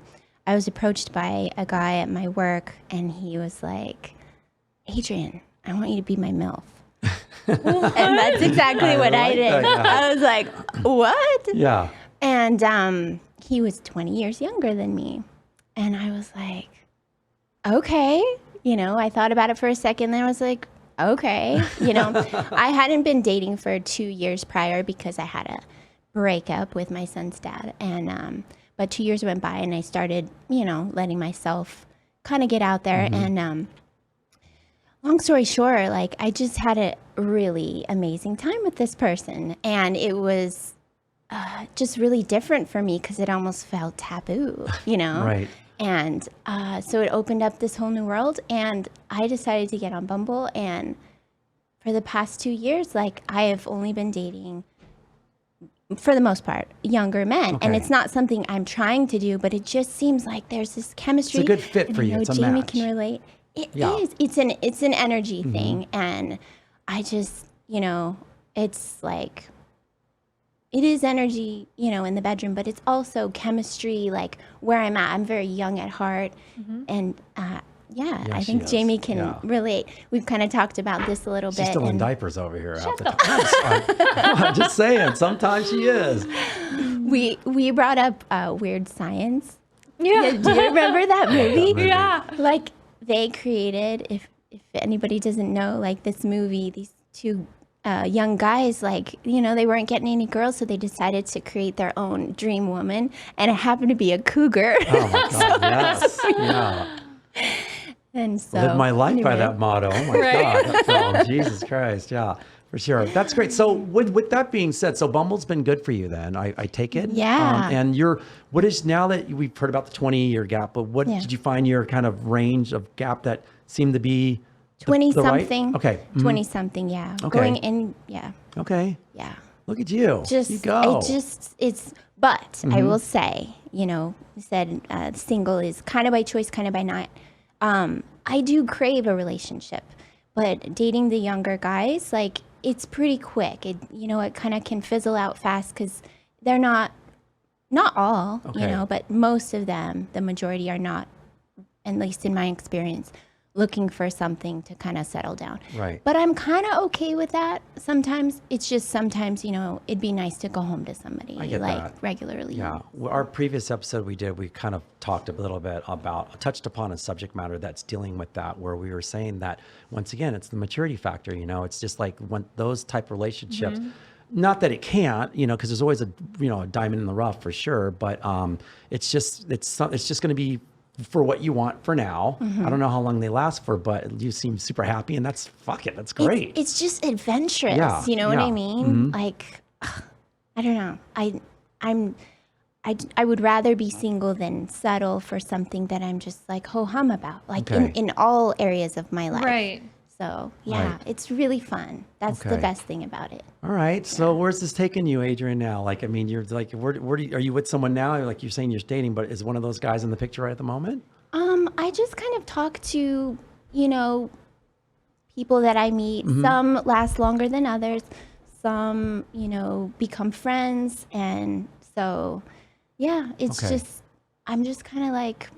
C: I was approached by a guy at my work, and he was like, Adrian, I want you to be my MILF. And that's exactly what I
A: like
C: did.
A: that, yeah.
C: I was like, what?
A: Yeah.
C: And he was 20 years younger than me. And I was like, okay. I thought about it for a second. Then I was like, okay. I hadn't been dating for 2 years prior because I had a breakup with my son's dad. And but 2 years went by and I started, letting myself kind of get out there. And long story short, like I just had a really amazing time with this person. And it was just really different for me because it almost felt taboo,
A: Right.
C: And so it opened up this whole new world. And I decided to get on Bumble. And for the past 2 years, like I have only been dating, for the most part, younger men.
A: Okay.
C: And it's not something I'm trying to do, but it just seems like there's this chemistry.
A: It's a good fit
C: and
A: for
C: I
A: you.
C: know
A: It's a
C: Jamie
A: match.
C: can relate. It
A: Yeah.
C: is. It's an energy thing. And I just, it's like, it is energy, in the bedroom, but it's also chemistry, like where I'm at. I'm very young at heart. And I
A: she
C: think
A: is.
C: Jamie can
A: Yeah.
C: relate. We've kind of talked about this a little
A: She's
C: bit.
A: still in
C: and
A: diapers over here. I'm just saying, sometimes she is.
C: we brought up Weird Science.
B: Yeah.
C: Do you remember that movie?
A: movie.
B: Yeah.
C: Like they created, if anybody doesn't know, like this movie, these two young guys, like, they weren't getting any girls, so they decided to create their own dream woman, and it happened to be a cougar.
A: Oh my God, yes. Yeah.
C: And so
A: Live my life by
C: anyway.
A: that motto. Oh my
B: Right.
A: God, that film. Jesus Christ. Yeah, for sure. That's great. So with that being said, so Bumble's been good for you then, I take it?
C: Yeah.
A: And what is, now that we've heard about the 20-year gap, but what
C: Yeah.
A: did you find your kind of range of gap that seemed to be the
C: 20
A: right?
C: something.
A: Okay.
C: 20 something, yeah.
A: Okay.
C: Going in, yeah.
A: Okay.
C: Yeah.
A: Look at you.
C: Just
A: you go.
C: But I will say, you said single is kind of by choice, kind of by not. I do crave a relationship, but dating the younger guys, like it's pretty quick. It kind of can fizzle out fast because they're not all,
A: Okay.
C: but most of them, the majority are not, at least in my experience, looking for something to kind of settle down.
A: Right.
C: But I'm kind of okay with that. Sometimes it's just it'd be nice to go home to somebody
A: I get
C: like
A: that.
C: regularly.
A: Yeah. Well, our previous episode we kind of talked a little bit about, touched upon a subject matter that's dealing with that, where we were saying that, once again, it's the maturity factor. It's just like when those type relationships, not that it can't, because there's always a diamond in the rough for sure, but it's just going to be for what you want for now. I don't know how long they last for, but you seem super happy, and that's that's great.
C: It's just adventurous.
A: Yeah,
C: You know what
A: yeah.
C: I mean? Like, I don't know. I would rather be single than settle for something that I'm just like ho-hum about, like
A: Okay.
C: in all areas of my life.
B: Right.
C: So yeah,
A: Right.
C: it's really fun. That's the
A: Okay.
C: best thing about it.
A: All right. So where's this taking you, Adrian, now? Like, I mean, you're like, where are you with someone now? Like you're saying you're dating, but is one of those guys in the picture right at the moment?
C: I just kind of talk to, people that I meet.
A: Mm-hmm.
C: Some last longer than others. Some, become friends. And so, yeah, it's
A: Okay.
C: I'm just kind of like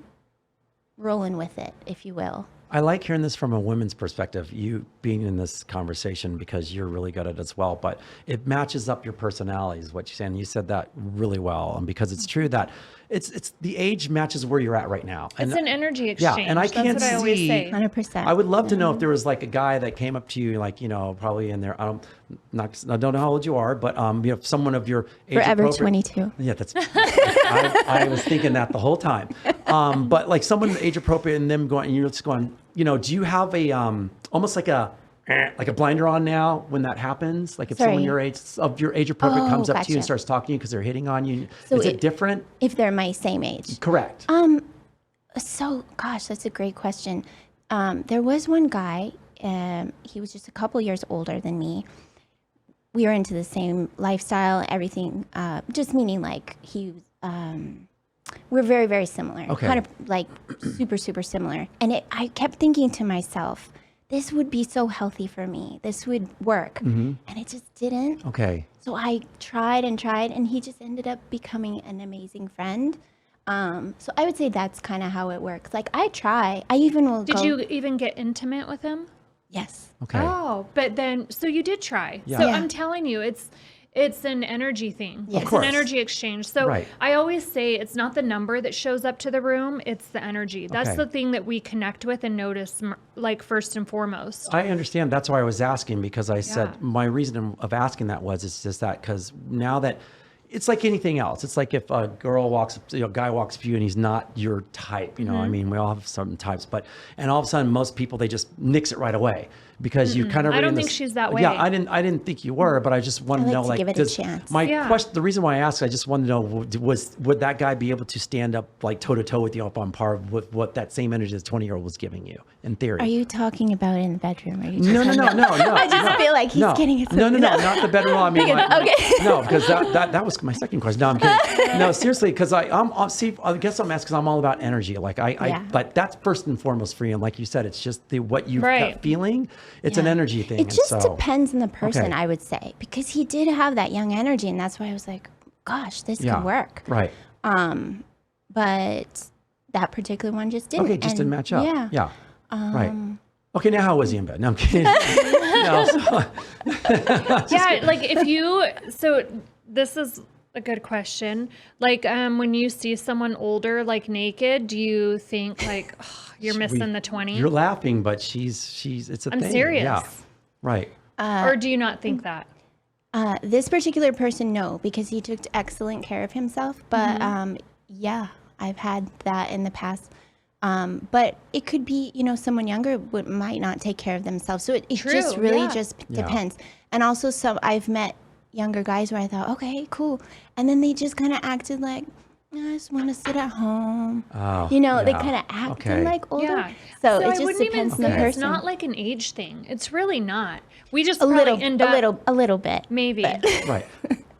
C: rolling with it, if you will.
A: I like hearing this from a woman's perspective, you being in this conversation, because you're really good at it as well, but it matches up your personalities, what you're saying. You said that really well. And because it's true that it's the age matches where you're at right now.
B: It's an energy
A: yeah,
B: exchange.
A: and I
B: That's
A: can't
B: what I always
A: see-
B: say.
C: 100%.
A: I would love to know if there was like a guy that came up to you, like, probably in there, I don't know how old you are, but someone of your age
C: Forever
A: appropriate-
C: 22.
A: Yeah, that's. I was thinking that the whole time, but like someone age appropriate and them going, and you're just going, do you have a almost like a blinder on now when that happens? Like if someone
C: Sorry.
A: of your age appropriate
C: Oh,
A: comes up to you and
C: gotcha.
A: starts talking to you because they're hitting on you,
C: So
A: is it different?
C: If they're my same age.
A: Correct.
C: So, gosh, that's a great question. There was one guy, he was just a couple years older than me. We were into the same lifestyle, everything, just meaning like we're very, very similar.
A: Okay.
C: Kind of like super, super similar. And I kept thinking to myself, this would be so healthy for me. This would work. And it just didn't.
A: Okay.
C: So I tried and tried, and he just ended up becoming an amazing friend. So I would say that's kind of how it works. Like I try. I even will
B: Did
C: go.
B: you even get intimate with him?
C: Yes.
A: Okay.
B: Oh, but then, so you did try.
A: Yeah.
B: So
C: Yeah.
B: I'm telling you, it's an energy thing.
C: Yes. Of
B: It's
A: course.
B: an energy exchange. So
A: Right.
B: I always say it's not the number that shows up to the room, it's the energy. That's
A: Okay.
B: the thing that we connect with and notice, like first and foremost.
A: I understand. That's why I was asking, because I said
B: Yeah.
A: my reason of asking that was, it's just that because now that it's like anything else. It's like if a girl walks, guy walks up to you and he's not your type, I mean, we all have certain types, and all of a sudden most people, they just nix it right away because you kind of,
B: I don't think she's that way.
A: Yeah. I didn't think you were, but I just wanted to know,
C: give it a chance.
A: My question, the reason why I asked, I just wanted to know would that guy be able to stand up like toe to toe with you up on par with what that same energy this 20-year-old was giving you in theory?
C: Are you talking about in the bedroom? Are you
A: No.
C: I just feel like he's getting it.
A: No, not the bedroom. I mean,
C: Okay.
A: No, because that was my second question. No, I'm kidding. No, seriously, because I guess I'm asking because I'm all about energy. Like but that's first and foremost for you. And like you said, it's just what you've got feeling. It's an energy thing.
C: It just depends on the person, I would say, because he did have that young energy, and that's why I was like, gosh, this could work.
A: Right.
C: But that particular one just didn't.
A: Okay, just didn't match up.
C: Yeah.
A: Right. Okay, now how was he in bed? No, I'm kidding. No,
B: Yeah, like so this is a good question. Like when you see someone older, like naked, do you think like, oh, you're missing the 20?
A: You're laughing, but it's a thing.
B: I'm serious.
A: Yeah. Right.
B: Or do you not think that?
C: This particular person, no, because he took excellent care of himself. But yeah, I've had that in the past. But it could be, someone younger might not take care of themselves. So it just really just depends. And also I've met younger guys where I thought, okay, cool. And then they just kind of acted like, I just want to sit at home.
A: Oh,
C: they kind of acted like older.
B: Yeah.
C: So it
B: I
C: just
B: wouldn't even
C: depends on the
B: say
C: person.
B: it's not like an age thing. It's really not. We just
C: a
B: end up
C: little bit.
B: maybe.
A: Right.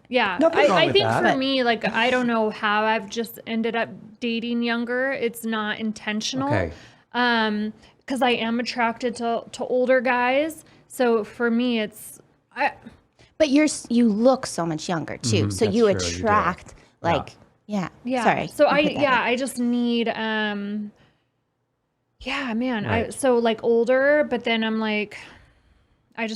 B: Yeah.
A: Nothing wrong
B: I
A: with
B: think
A: that.
B: for me, like, I don't know how I've just ended up dating younger. It's not intentional.
A: Okay.
B: Because I am attracted to older guys. So for me,
C: But you look so much younger too. So
A: that's
C: you
A: true, you do.
C: attract yeah. Sorry.
B: So
C: I'm pathetic.
B: I just need man.
A: Right.
B: So like older, but then I'm like, I'm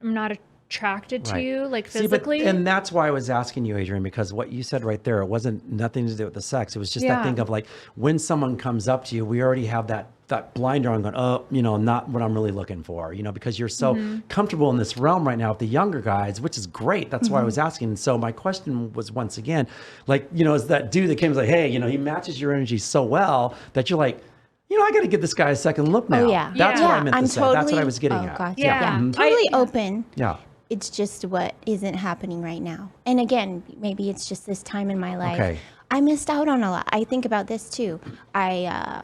B: not attracted to you like physically.
A: And that's why I was asking you, Adrienne, because what you said right there, it wasn't nothing to do with the sex. It was just that thing of like, when someone comes up to you, we already have that blinder on going, oh, not what I'm really looking for, because you're so comfortable in this realm right now with the younger guys, which is great. That's why I was asking. And so my question was, once again, like, is that dude that came and was like, hey, he matches your energy so well that you're like, I got to give this guy a second look now.
C: Oh, yeah.
A: That's what I meant to
C: I'm
A: say.
C: totally,
A: That's what I was getting at.
C: Gotcha.
B: Yeah.
C: Totally open.
A: Yeah.
C: It's just what isn't happening right now. And again, maybe it's just this time in my life.
A: Okay.
C: I missed out on a lot. I think about this too. I,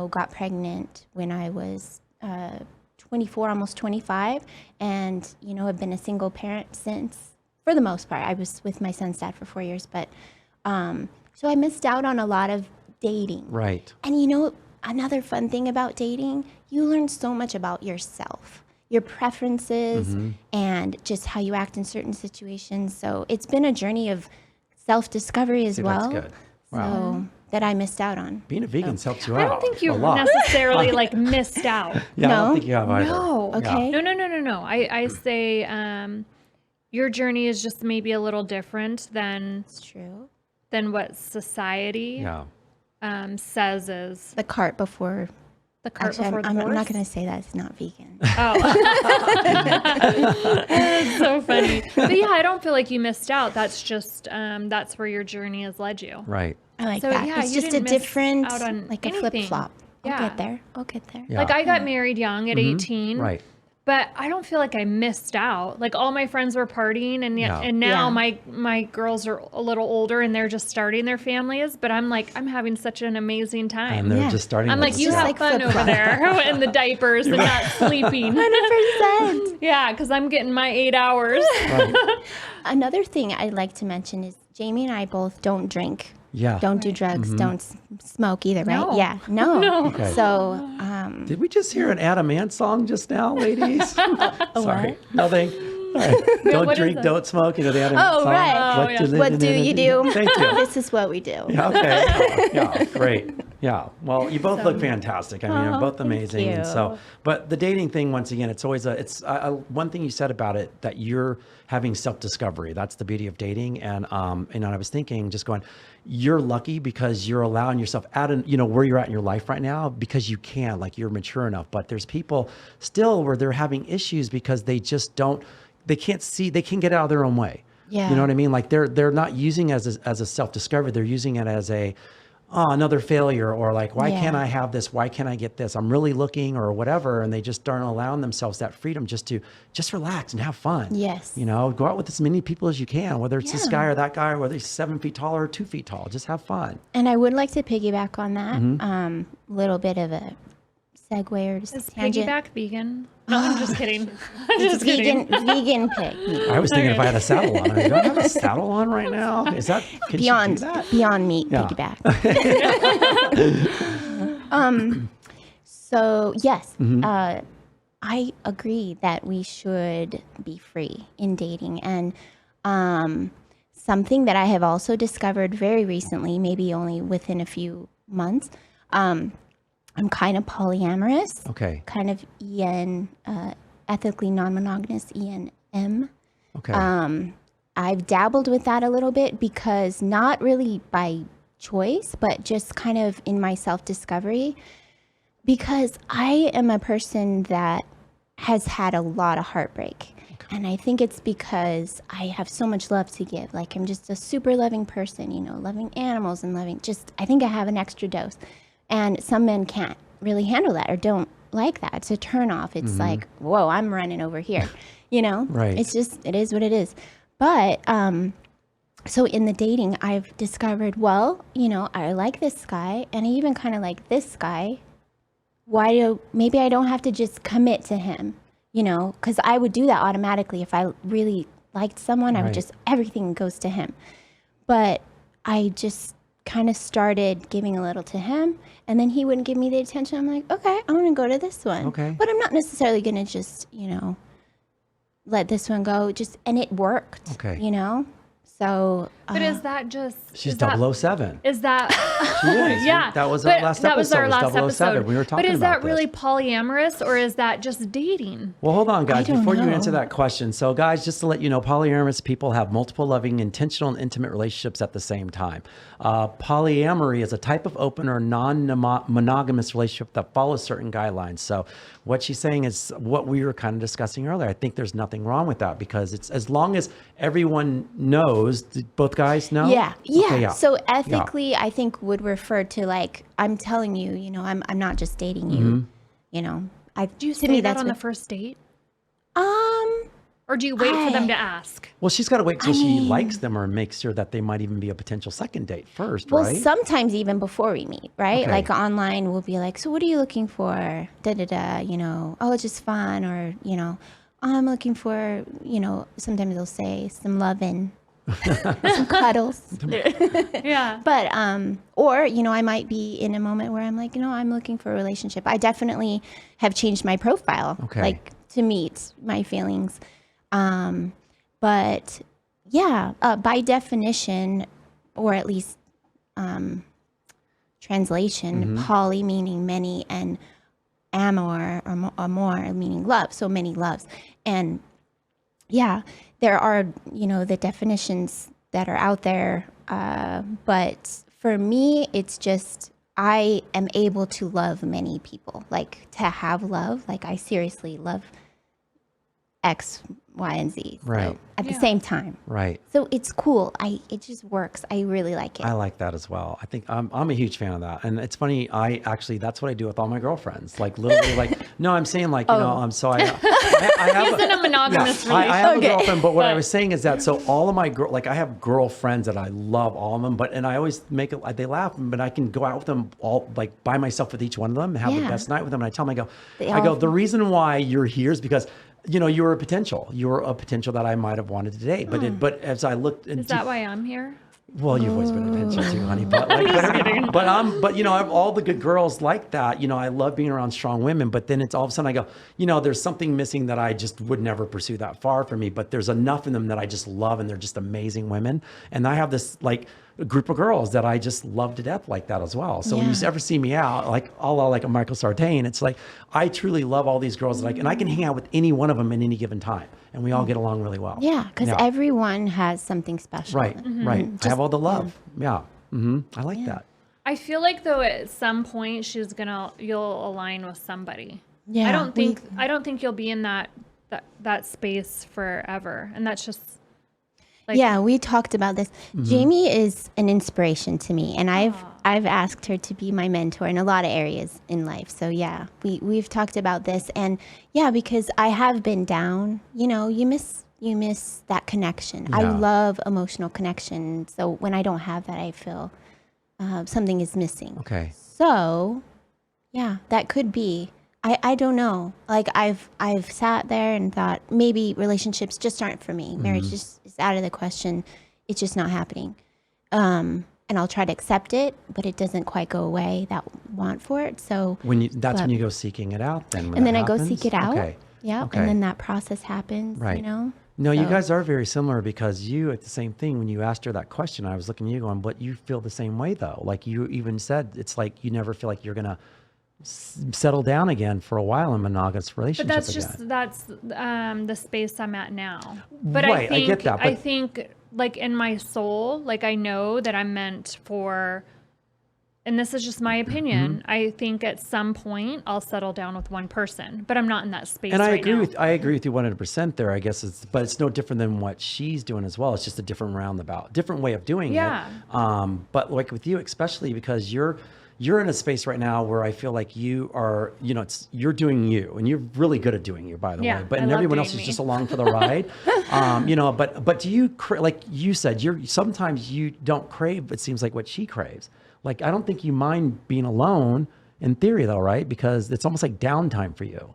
C: got pregnant when I was 24, almost 25, and, have been a single parent since, for the most part. I was with my son's dad for 4 years, but so I missed out on a lot of dating.
A: Right.
C: And another fun thing about dating, you learn so much about yourself, your preferences, and just how you act in certain situations. So it's been a journey of self-discovery as well.
A: That's good. Wow.
C: So that I missed out on.
A: Being a vegan's helped you out.
B: I don't think you
A: a lot.
B: necessarily like missed out.
A: Yeah, I
C: No?
A: don't think you have either.
B: No.
C: Okay.
B: No. I say your journey is just maybe a little different than
C: It's true.
B: what society
A: Yeah.
B: says is
C: The cart before.
B: the cart
C: Actually,
B: before the
C: I'm
B: horse.
C: not going to say that. It's not vegan.
B: Oh, that's so funny. But yeah, I don't feel like you missed out. That's just that's where your journey has led you.
A: Right.
C: I like
B: So,
C: that.
B: yeah,
C: It's
B: you
C: just a
B: didn't miss
C: different,
B: out on
C: like a
B: anything.
C: flip-flop.
B: Yeah.
C: I'll get there.
A: Yeah.
B: Like I got married young at 18.
A: Right.
B: But I don't feel like I missed out. Like all my friends were partying, and
A: Yeah.
B: and now
C: Yeah.
B: my girls are a little older and they're just starting their families. But I'm like, I'm having such an amazing time.
A: And they're
C: Yeah.
A: just starting.
B: I'm
A: with
B: like,
A: the
B: you
C: just
B: have
A: stuff.
C: like
B: fun over
C: flip-flop.
B: there in the diapers and not sleeping.
C: 100%.
B: Yeah, because I'm getting my 8 hours.
A: Right.
C: Another thing I'd like to mention is Jamie and I both don't drink.
A: Yeah.
C: Don't do drugs. Don't smoke either, right?
B: No.
C: Yeah. No.
B: No.
A: Okay.
C: So,
A: Did we just hear an Adam Ant song just now, ladies? Sorry. Nothing. All right. Don't
B: what is
A: drink,
B: it?
A: don't smoke. The Adam Ant
C: Oh,
A: song.
C: right.
B: Oh, yeah.
C: what do you do?
A: Thank you.
C: This is what we do.
A: Yeah, okay. Yeah, great. Yeah. Well, you both look fantastic. I mean, you're both amazing. And so, but the dating thing, once again, it's always one thing you said about it, that you're having self-discovery. That's the beauty of dating. And I was thinking, just going, you're lucky because you're allowing yourself out in, where you're at in your life right now, because you can, like, you're mature enough. But there's people still where they're having issues because they just can't get out of their own way.
C: Yeah.
A: You know what I mean? Like they're not using it as a self-discovery. They're using it as another failure, or like, why can't I have this? Why can't I get this? I'm really looking, or whatever. And they just aren't allowing themselves that freedom just to relax and have fun.
C: Yes.
A: You know, go out with as many people as you can, whether it's this guy or that guy, or whether he's 7 feet tall or 2 feet tall, just have fun.
C: And I would like to piggyback on that. Little bit of a segue or just
B: Is
C: tangent.
B: piggyback vegan? No, I'm just kidding. I'm
C: It's
B: just kidding.
C: vegan pig.
A: I was thinking if I had a saddle on, do I have a saddle on right now? Is that, can she do that?
C: Beyond meat
A: Yeah.
C: piggyback. So yes, I agree that we should be free in dating, and something that I have also discovered very recently, maybe only within a few months. I'm kind of polyamorous.
A: Okay.
C: Kind of ethically non-monogamous, ENM.
A: Okay.
C: I've dabbled with that a little bit because not really by choice, but just kind of in my self-discovery, because I am a person that has had a lot of heartbreak. Okay. And I think it's because I have so much love to give. Like, I'm just a super loving person, you know, loving animals and I think I have an extra dose. And some men can't really handle that or don't like that. It's a turn off. It's like, whoa, I'm running over here, you know?
A: Right.
C: It's just, it is what it is. But, so in the dating, I've discovered, well, you know, I like this guy and I even kind of like this guy. Maybe I don't have to just commit to him, you know, because I would do that automatically. If I really liked someone, I would just, everything goes to him. But I just kind of started giving a little to him, and then he wouldn't give me the attention. I'm like, okay, I'm going to go to this one.
A: Okay.
C: But I'm not necessarily going to just, you know, let this one go. And it worked,
A: Okay.
C: you know? So.
B: But is that just?
A: She's
B: is that-
A: 007.
B: Is that?
A: She is.
B: Yeah.
A: That was our
B: but
A: last
B: that
A: episode.
B: was our last
A: 007.
B: episode.
A: We were talking
B: But is
A: about
B: that really
A: this.
B: polyamorous, or is that just dating?
A: Well, hold on, guys,
C: I don't
A: before you
C: know.
A: answer that question. So, guys, just to let you know, polyamorous people have multiple loving, intentional, and intimate relationships at the same time. Polyamory is a type of open or non-monogamous relationship that follows certain guidelines. So, what she's saying is what we were kind of discussing earlier. I think there's nothing wrong with that, because it's as long as everyone knows, both guys know?
C: Yeah.
A: Okay,
C: So ethically, I think would refer to, like, I'm telling you, you know, I'm not just dating you, you know.
B: Do you
C: to
B: say
C: me,
B: that
C: that's
B: on the
C: what-
B: first date,
C: Um,
B: or do you wait for them to ask?
A: Well, she's got to wait till she likes them or makes sure that they might even be a potential second date first,
C: well,
A: right?
C: sometimes even before we meet, right?
A: Okay.
C: Like online, we'll be like, so what are you looking for? Da-da-da, you know, oh, it's just fun, or, you know, I'm looking for, you know, sometimes they'll say some loving, some cuddles.
B: Yeah.
C: But, or, you know, I might be in a moment where I'm like, you know, I'm looking for a relationship. I definitely have changed my profile,
A: Okay.
C: like, to meet my feelings. But yeah, by definition, or at least, translation, poly meaning many, and amor or amor meaning love. So many loves. And yeah, there are, you know, the definitions that are out there. But for me, it's just, I am able to love many people, like to have love. Like I seriously love X, Y, and Z. So,
A: Right.
C: at the same time.
A: Right.
C: So it's cool. It just works. I really like it.
A: I like that as well. I think I'm a huge fan of that. And it's funny, that's what I do with all my girlfriends. Like literally, like, no, I'm saying like, you know, so I have
B: He's in a monogamous
A: I have
B: relationship.
A: a girlfriend, but what I was saying is that, so all of my like I have girlfriends that I love all of them, and I always make it, they laugh, but I can go out with them all, like by myself with each one of them, have the
C: Yeah.
A: best night with them. And I tell them,
C: They
A: I go,
C: all-
A: the reason why you're here is because, you know, you're a potential that I might have wanted to date. But as I looked into,
B: Is that why I'm here?
A: well, you've always been a potential too, honey. But like, but you know, I've all the good girls like that. You know, I love being around strong women. But then it's all of a sudden I go, you know, there's something missing that I just would never pursue that far for me. But there's enough in them that I just love, and they're just amazing women. And I have this like group of girls that I just love to death like that as well. So when you
C: Yeah.
A: ever see me out, like like a Michael Sartain, it's like I truly love all these girls, and I can hang out with any one of them at any given time, and we all get along really well.
C: Yeah, because everyone has something special.
A: Right, right. I have all the love. Yeah. I like that.
B: I feel like though at some point you'll align with somebody.
C: Yeah,
B: I don't think you'll be in that space forever, and that's just Like,
C: yeah, we talked about this. Jamie is an inspiration to me, and I've asked her to be my mentor in a lot of areas in life. So yeah, we've talked about this, and yeah, because I have been down. You know, you miss that connection. I
A: Yeah.
C: love emotional connection. So when I don't have that, I feel something is missing.
A: Okay.
C: So yeah, that could be. I don't know. Like I've sat there and thought maybe relationships just aren't for me. Marriage just is out of the question. It's just not happening. And I'll try to accept it, but it doesn't quite go away, that want for it. So
A: When
C: but-
A: you go seeking it out, then when
C: and then
A: that
C: I go
A: happens?
C: seek it out.
A: Okay.
C: Yeah.
A: Okay.
C: And then that process happens.
A: Right.
C: You know.
A: No, you
C: So-
A: guys are very similar because you, at the same thing, when you asked her that question, I was looking at you going, but you feel the same way though. Like you even said, it's like you never feel like you're going to settle down again for a while in monogamous
B: but
A: relationships
B: that's
A: again.
B: the space I'm at now. But
A: Right, I get that,
B: I
A: but-
B: think like in my soul, like I know that I'm meant for, and this is just my opinion.
A: Mm-hmm.
B: I think at some point I'll settle down with one person, but I'm not in that space
A: And I
B: right
A: agree
B: now.
A: I agree with you 100% there. I guess but it's no different than what she's doing as well. It's just a different roundabout, different way of doing
B: Yeah.
A: it. But like with you, especially because you're in a space right now where I feel like you are, you're doing you, and you're really good at doing you, by the
B: Yeah,
A: way. But
B: I
A: and
B: love
A: everyone
B: doing
A: else is
B: me.
A: just along for the ride. But do you like you said? Sometimes you don't crave. It seems like what she craves. Like I don't think you mind being alone in theory, though, right? Because it's almost like downtime for you.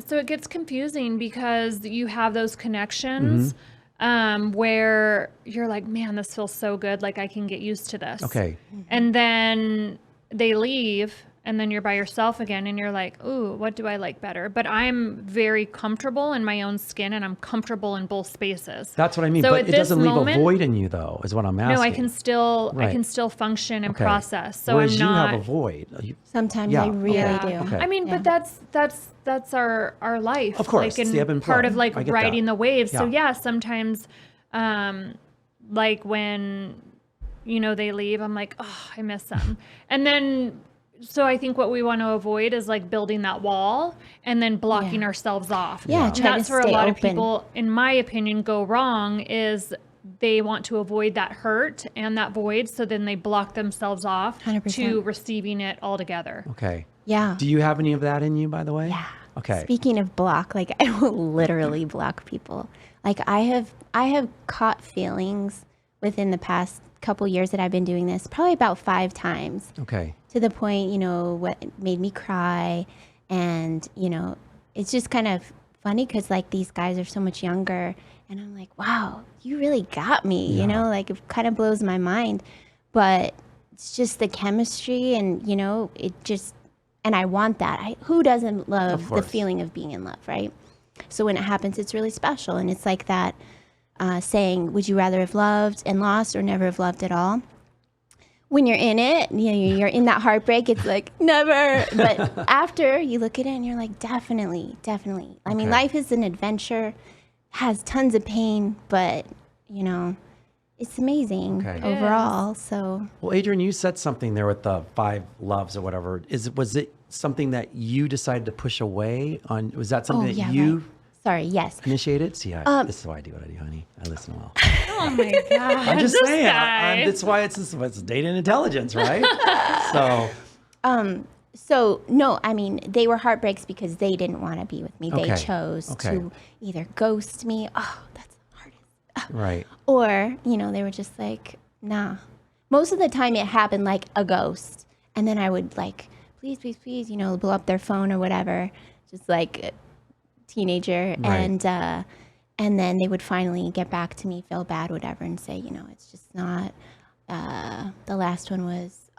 B: So it gets confusing because you have those connections
A: Mm-hmm.
B: where you're like, man, this feels so good. Like I can get used to this.
A: Okay.
B: And then they leave and then you're by yourself again and you're like, ooh, what do I like better? But I'm very comfortable in my own skin and I'm comfortable in both spaces.
A: That's what I mean.
B: So
A: But
B: at
A: it
B: this
A: doesn't leave a
B: moment-
A: void in you, though, is what I'm asking.
B: No, I can still
A: Right.
B: function and
A: Okay.
B: process. So
A: Whereas
B: I'm not
A: you have a void.
C: Sometimes
A: Yeah,
C: I really
A: okay,
C: do.
A: okay.
B: I mean,
C: Yeah.
B: but that's our life.
A: Of course,
B: like,
A: it's the ebb and
B: part
A: flow.
B: of like
A: I get
B: riding
A: that.
B: the waves. So
A: Yeah.
B: yeah, sometimes, like when, they leave, I'm like, oh, I miss them. And then, so I think what we want to avoid is like building that wall and then blocking
C: Yeah.
B: ourselves off.
C: Yeah,
B: And
C: try to
B: that's where a
C: stay
B: lot of
C: open.
B: people, in my opinion, go wrong is they want to avoid that hurt and that void. So then they block themselves off
C: 100%.
B: to receiving it altogether.
A: Okay.
C: Yeah.
A: Do you have any of that in you, by the way?
C: Yeah.
A: Okay.
C: Speaking of block, like I will literally block people. Like I have caught feelings within the past couple years that I've been doing this, probably about 5 times,
A: Okay.
C: to the point, what made me cry. And, it's just kind of funny because like these guys are so much younger and I'm like, wow, you really got me,
A: Yeah.
C: like it kind of blows my mind, but it's just the chemistry and, it just, and I want that. Who doesn't love the
A: course.
C: feeling of being in love, right? So when it happens, it's really special. And it's like that saying, would you rather have loved and lost or never have loved at all? When you're in it, you're in that heartbreak, it's like, never. But after you look at it and you're like, definitely, definitely. I mean,
A: Okay.
C: life is an adventure, has tons of pain, but, it's amazing
A: Okay.
C: overall. So
A: Well, Adrian, you said something there with the 5 loves or whatever. Was it something that you decided to push away on? Was that something that you
C: right. Sorry, yes.
A: initiated? See, this is why I do what I do, honey. I listen well.
B: Oh my God.
A: I'm just
B: this
A: saying.
B: guy.
A: That's why it's data and intelligence, right?
C: So no, I mean, they were heartbreaks because they didn't want to be with me. They
A: Okay.
C: chose
A: Okay.
C: to either ghost me. Oh, that's the hardest.
A: Right.
C: Or, they were just like, nah. Most of the time it happened like a ghost. And then I would like, please, please, please, blow up their phone or whatever. Just like a teenager.
A: Right.
C: And then they would finally get back to me, feel bad, whatever, and say, it's just not. The last one was,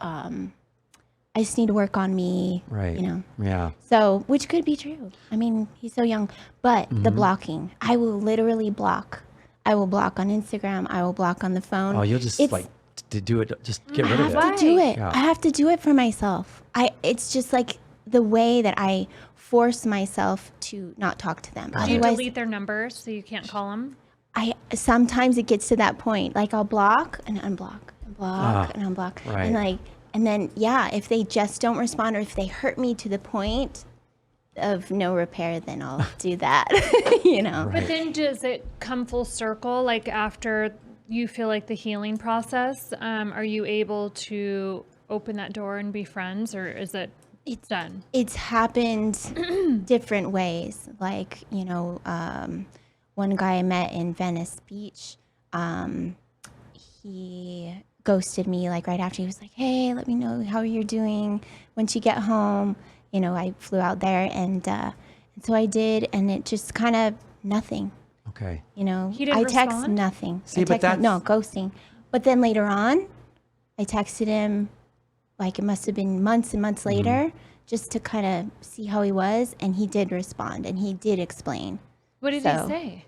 C: I just need to work on me.
A: Right. Yeah.
C: So, which could be true. I mean, he's so young. But the blocking, I will literally block. I will block on Instagram. I will block on the phone.
A: Oh, you'll just
C: It's-
A: to do it. Just get
C: I
A: rid of
C: have
A: it.
C: to do it.
A: Yeah.
C: I have to do it for myself. It's just like the way that I force myself to not talk to them.
B: Do you
C: Otherwise,
B: delete their numbers so you can't call them?
C: sometimes it gets to that point. Like I'll block and unblock and block and unblock.
A: right.
C: And then if they just don't respond or if they hurt me to the point, of no repair, then I'll do that. You know.
B: But then does it come full circle? Like after you feel like the healing process, are you able to open that door and be friends, or is it done?
C: It's happened different ways. Like, you know, one guy I met in Venice Beach, he ghosted me like right after. He was like, hey, let me know how you're doing once you get home. You know, I flew out there and so I did, and it just kind of nothing.
A: Okay.
C: You know,
B: He didn't
C: I text
B: respond?
C: nothing.
A: See,
C: I
A: but
C: text, no, ghosting. But then later on, I texted him, like it must have been months and months later, just to kind of see how he was, and he did respond, and he did explain.
B: What did
C: So-
B: he say?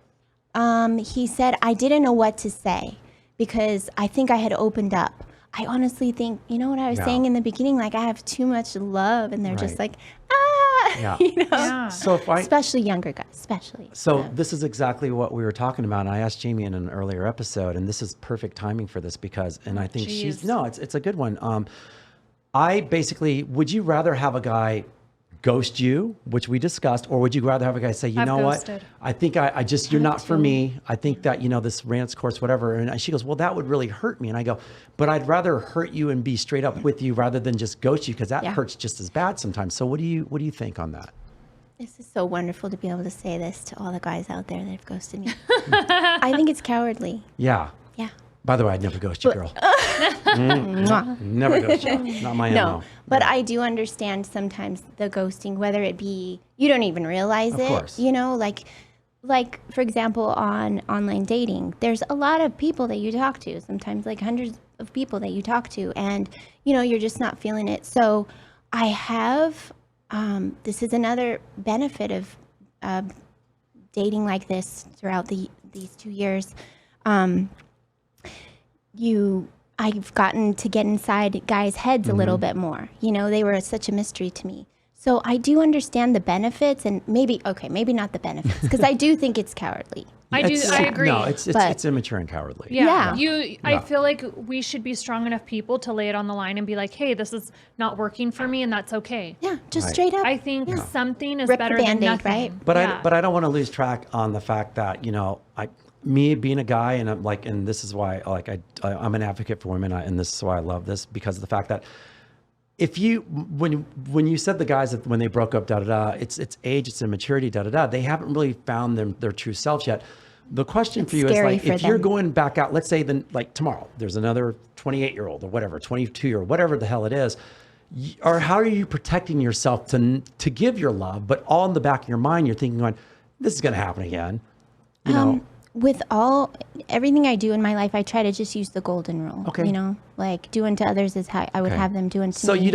C: He said, I didn't know what to say because I think I had opened up. I honestly think, you know what I was
A: Yeah.
C: saying in the beginning, like I have too much love, and they're just
A: Right.
C: like, ah,
A: Yeah.
C: you know,
B: Yeah.
A: So if I
C: especially younger guys, especially.
A: So this is exactly what we were talking about. And I asked Jamie in an earlier episode, and this is perfect timing for this because, and I think
B: Jeez.
A: it's a good one. I basically, would you rather have a guy ghost you, which we discussed, or would you rather have a guy say, you
B: I've
A: know
B: ghosted.
A: what, I think I just, you're not for me. I think that, you know, this rants course, whatever. And she goes, well, that would really hurt me. And I go, but I'd rather hurt you and be straight up with you rather than just ghost you, because that
C: Yeah.
A: hurts just as bad sometimes. So what do you think on that?
C: This is so wonderful to be able to say this to all the guys out there that have ghosted me. I think it's cowardly.
A: Yeah.
C: Yeah.
A: By the way, I'd never ghost you, girl.
C: Mwah.
A: Never ghost you. Not my
C: No,
A: MO.
C: but I do understand sometimes the ghosting, whether it be you don't even realize it.
A: course.
C: You know, like for example, on online dating, there's a lot of people that you talk to. Sometimes like hundreds of people that you talk to, and you know you're just not feeling it. So I have. This is another benefit of dating like this throughout these 2 years. I've gotten to get inside guys' heads a little bit more. You know, they were such a mystery to me. So I do understand the benefits, and maybe not the benefits, because I do think it's cowardly.
B: I agree.
A: No, it's
C: But-
A: immature and cowardly.
B: Yeah.
C: Yeah.
B: I feel like we should be strong enough people to lay it on the line and be like, hey, this is not working for me, and that's okay.
C: Yeah, just
A: Right.
C: straight up.
B: I think something is
C: Rip the
B: better than
C: Band-Aid,
B: nothing.
C: right?
A: But
B: Yeah.
A: I don't want to lose track on the fact that, you know, me being a guy, and I'm like, and this is why I'm an advocate for women, and this is why I love this, because of the fact that if you when you said the guys that when they broke up, it's age, it's immaturity, they haven't really found their true selves yet. The question for you is
C: scary
A: like,
C: for
A: if you're
C: them.
A: going back out, let's say then like tomorrow, there's another 28-year-old or whatever, 22-year-old, whatever the hell it is, or how are you protecting yourself to give your love, but all in the back of your mind, you're thinking going, this is going to happen again, you know?
C: With everything I do in my life, I try to just use the golden rule.
A: Okay.
C: You know, like do unto others as how I would
A: Okay.
C: have them do unto
A: So
C: me.
A: you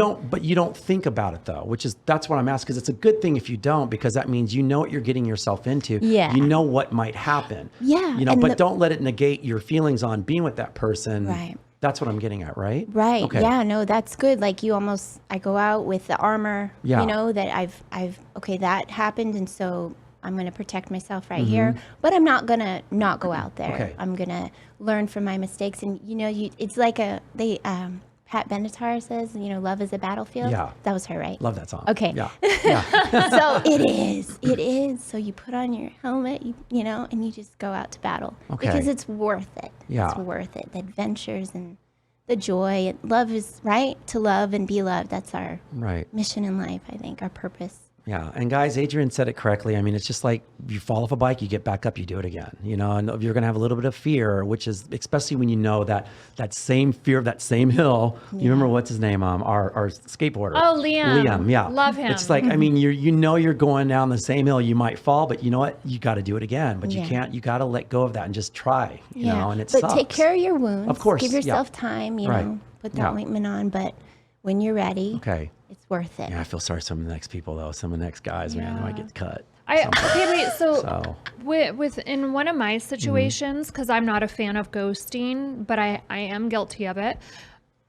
A: don't think about it though, that's what I'm asking, because it's a good thing if you don't, because that means you know what you're getting yourself into.
C: Yeah.
A: You know what might happen.
C: Yeah,
A: You know,
C: and
A: but don't let it negate your feelings on being with that person.
C: Right.
A: That's what I'm getting at, right?
C: Right.
A: Okay.
C: Yeah, no, that's good. Like I go out with the armor,
A: Yeah.
C: you know, that I've okay, that happened. And so I'm going to protect myself right here, but I'm not going to not go out there.
A: Mm-hmm. Okay.
C: I'm going to learn from my mistakes. And, you know, it's like Pat Benatar says, you know, love is a battlefield.
A: Yeah.
C: That was her, right?
A: Love that song.
C: Okay.
A: Yeah. Yeah.
C: So it is. So you put on your helmet, you know, and you just go out to battle
A: Okay.
C: because it's worth it.
A: Yeah.
C: It's worth it. The adventures and the joy. Love is right to love and be loved. That's our
A: Right.
C: mission in life, I think, our purpose.
A: Yeah. And guys, Adrian said it correctly. I mean, it's just like you fall off a bike, you get back up, you do it again, you know, and you're going to have a little bit of fear, which is especially when you know that same fear of that same hill. You remember what's his name? Our skateboarder.
B: Oh, Liam.
A: Liam. Yeah.
B: Love him.
A: It's like, I mean, you know, you're going down the same hill, you might fall, but you know what? You got to do it again, but you
C: Yeah.
A: can't, you got to let go of that and just try, you know, and it
C: but
A: sucks.
C: take care of your wounds.
A: Of course,
C: Give
A: yeah.
C: yourself time, you
A: Right.
C: know, put that
A: Yeah.
C: ointment on. But when you're ready,
A: Okay.
C: it's worth it.
A: Yeah. I feel sorry for some of the next people though. Some of the next guys, man, they might get cut.
B: Okay, wait. So,
A: So.
B: with in one of my situations, because I'm not a fan of ghosting, but I am guilty of it.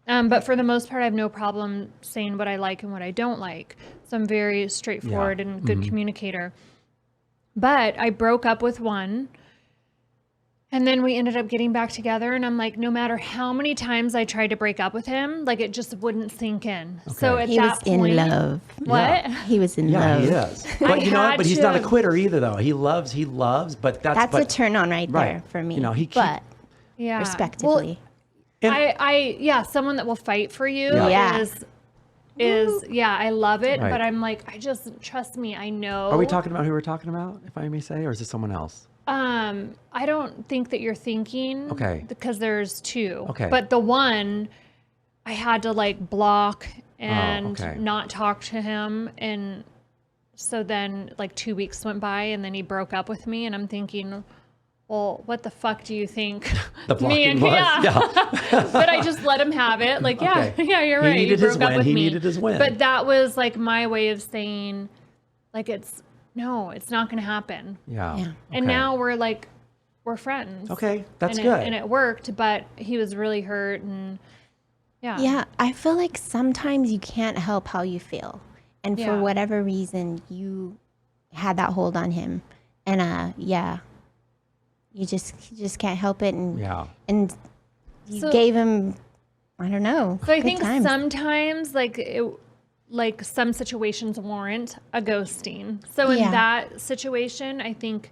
B: But for the most part, I have no problem saying what I like and what I don't like. So I'm very straightforward and good communicator. But I broke up with one, And then we ended up getting back together, and I'm like, no matter how many times I tried to break up with him, like it just wouldn't sink in. So at
C: He
B: that
C: was
B: point,
C: in love.
B: what?
A: Yeah.
C: He was in
A: Yeah,
C: love.
A: he is. But you know what?
B: had
A: But he's not a
B: to-
A: quitter either, though. He loves, but
C: That's
A: but,
C: a turn on right there for me.
A: You know,
C: but
B: Yeah.
C: respectively.
A: And-
B: I someone that will fight for you
C: Yeah.
B: is I love it,
A: Right.
B: but I'm like, I just trust me, I know.
A: Are we talking about who we're talking about, if I may say, or is it someone else?
B: I don't think that you're thinking.
A: Okay.
B: Because there's two.
A: Okay.
B: But the one, I had to like block and
A: okay.
B: not talk to him, and so then like 2 weeks went by, and then he broke up with me, and I'm thinking, well, what the fuck do you think?
A: The blocking was? Yeah.
B: But I just let him have it. Like,
A: Okay.
B: yeah, you're
A: He
B: right.
A: needed his
B: broke up
A: win.
B: with
A: He
B: me.
A: needed his win.
B: But that was like my way of saying, like, it's not going to happen.
A: Yeah.
C: Yeah.
B: And
A: Okay.
B: now we're friends.
A: Okay, that's
B: and
A: good.
B: And it worked, but he was really hurt, and
C: Yeah, I feel like sometimes you can't help how you feel. And for
B: Yeah.
C: whatever reason, you had that hold on him. And you just can't help it. And
A: Yeah.
C: and you
B: So-
C: gave him, I don't know.
B: So I
C: good
B: think
C: times.
B: sometimes like some situations warrant a ghosting. So in
C: Yeah.
B: that situation, I think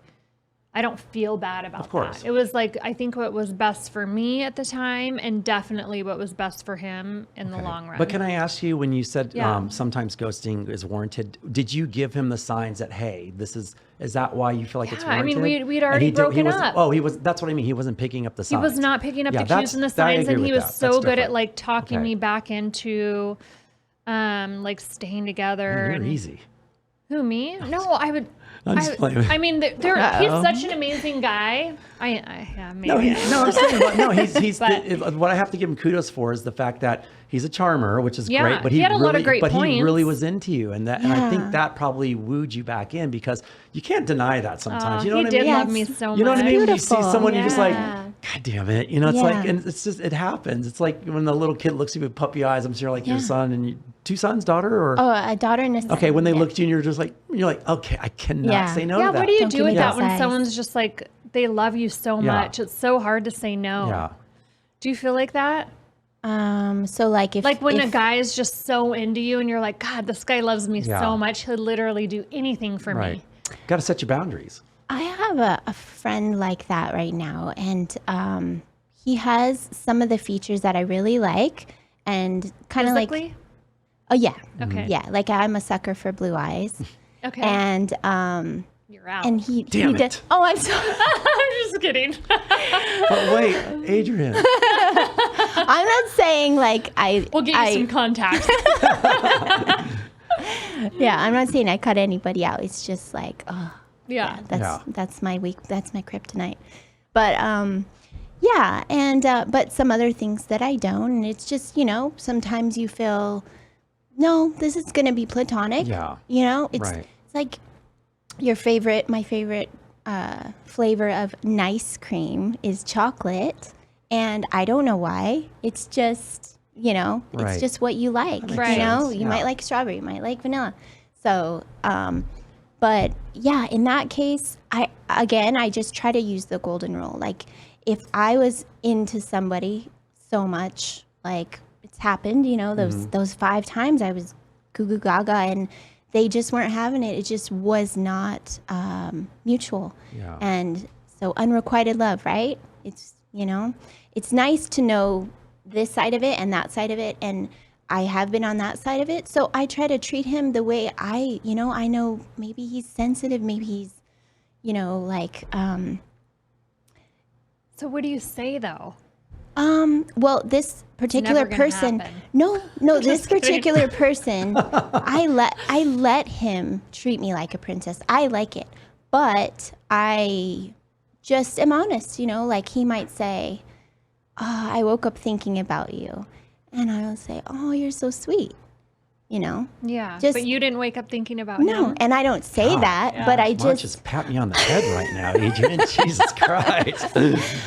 B: I don't feel bad about
A: Of course.
B: that. It was like, I think what was best for me at the time, and definitely what was best for him in the
A: Okay.
B: long run.
A: But can I ask you, when you said
B: Yeah.
A: sometimes ghosting is warranted, did you give him the signs that, hey, is that why you feel like it's
B: Yeah, I
A: warranted?
B: mean, we'd
A: And
B: already
A: he
B: broken
A: wasn't-
B: up.
A: Oh, that's what I mean. He wasn't picking up the
B: He
A: signs.
B: was not picking up
A: Yeah,
B: the
A: that's-
B: cues and the
A: I
B: signs,
A: agree
B: and
A: with
B: he was
A: that.
B: so
A: That's
B: good at
A: different.
B: like talking
A: Okay.
B: me back into like staying together.
A: Man,
B: and
A: you're easy.
B: Who, me? No, I would.
A: I'm just playing with-
B: I mean, he's
C: Uh-oh.
B: such an amazing guy. Yeah, maybe.
A: No, I'm saying, but no, he's
B: But-
A: what I have to give him kudos for is the fact that he's a charmer, which is
B: Yeah,
A: great. But
B: he had a lot of
A: really,
B: great
A: but he really
B: points.
A: was into you, and I
C: Yeah.
A: think that probably wooed you back in, because you can't deny that sometimes. You know
B: he
A: what I
B: did
A: mean?
B: love
C: Yes.
B: me so much.
A: You know what I mean? When you see
C: Beautiful.
A: someone, you're just like,
C: Yeah.
A: God damn it. You know, it's like,
C: Yeah.
A: and it's just, it happens. It's like when the little kid looks at you with puppy eyes, I'm sure like your
C: Yeah.
A: son and you, two sons, daughter, or?
C: Oh, a daughter and a son.
A: Okay, when they
C: yeah.
A: look at you and you're like, okay, I cannot
C: Yeah.
A: say no
B: Yeah,
A: to that.
B: what do you
C: Don't
B: do
C: give
B: with
C: me
B: that
C: those
B: when
C: eyes.
B: someone's just like, they love you so
A: Yeah.
B: much? It's so hard to say no.
A: Yeah.
B: Do you feel like that?
C: So like if
B: Like when a
C: if-
B: guy is just so into you, and you're like, God, this guy loves me
A: Yeah.
B: so much. He'll literally do anything for
A: Right.
B: me.
A: Got to set your boundaries.
C: I have a friend like that right now, and he has some of the features that I really like, and kind of like,
B: Physically?
C: oh yeah,
B: Okay.
C: yeah, like I'm a sucker for blue eyes,
B: Okay.
C: and
B: You're out.
C: and he
A: Damn
C: he
A: it.
C: does. Oh, I'm sorry.
B: I'm just kidding.
A: But wait, Adrian.
C: I'm not saying like
B: We'll get you some contacts.
C: yeah, I'm not saying I cut anybody out. It's just like, oh,
B: Yeah.
C: that's my week. That's my kryptonite. But yeah, and but some other things that I don't, and it's just, sometimes you feel, no, this is gonna be platonic.
A: Yeah.
C: It's
A: Right.
C: it's like my favorite flavor of nice cream is chocolate, and I don't know why. It's just
A: Right.
C: it's just what you like.
A: makes
B: Right.
A: sense.
C: You
A: Yeah.
C: might like strawberry, you might like vanilla. So, but yeah, in that case, I just try to use the golden rule. Like if I was into somebody so much, like it's happened, those 5 times I was goo goo gaga and they just weren't having it. It just was not mutual.
A: Yeah.
C: And so unrequited love, right? It's, it's nice to know this side of it and that side of it. And I have been on that side of it. So I try to treat him the way I know maybe he's sensitive, maybe he's,
B: So what do you say though?
C: well, this particular
B: never gonna
C: person,
B: happen.
C: no, this
B: kidding.
C: particular person, I let him treat me like a princess. I like it, but I just am honest, like he might say, oh, I woke up thinking about you. And I will say, oh, you're so sweet,
B: Yeah.
C: Just-
B: but you didn't wake up thinking about
C: No,
B: him.
C: and I don't say
A: God,
C: that, but I
A: Why don't you
C: just,
A: pat me on the head right now, Adrian. Jesus Christ.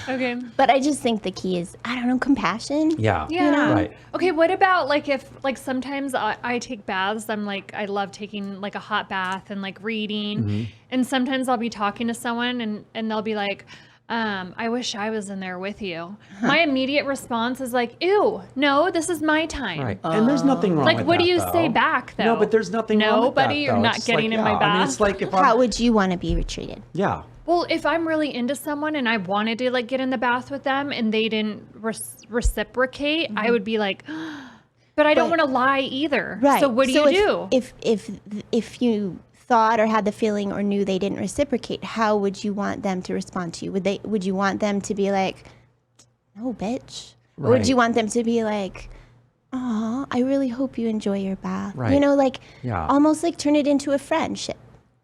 B: Okay.
C: but I just think the key is, I don't know, compassion.
A: Yeah.
B: Yeah.
A: Right.
B: Okay. What about like if like sometimes I take baths. I'm like I love taking like a hot bath and like reading,
A: Mm-hmm.
B: and sometimes I'll be talking to someone and they'll be like, I wish I was in there with you. My immediate response is like, ew, no, this is my time.
A: Right. And there's nothing wrong
B: Like,
A: with
B: what
A: that,
B: do you
A: though.
B: say back, though?
A: No, but there's nothing wrong with that,
B: Nobody, you're
A: though.
B: not
A: It's
B: getting
A: like,
B: in my
A: yeah,
B: bath.
A: I mean, it's like if
C: How
A: I'm,
C: would you want to be treated?
A: yeah.
B: Well, if I'm really into someone and I wanted to like get in the bath with them and they didn't reciprocate, I would be like, but I don't want to lie either.
C: Right.
B: So what do you do?
C: If you thought or had the feeling or knew they didn't reciprocate, how would you want them to respond to you? Would you want them to be like, no, bitch? Or would you want them to be like, oh, I really hope you enjoy your bath.
A: Right.
C: You know, like
A: Yeah.
C: almost like turn it into a friendship.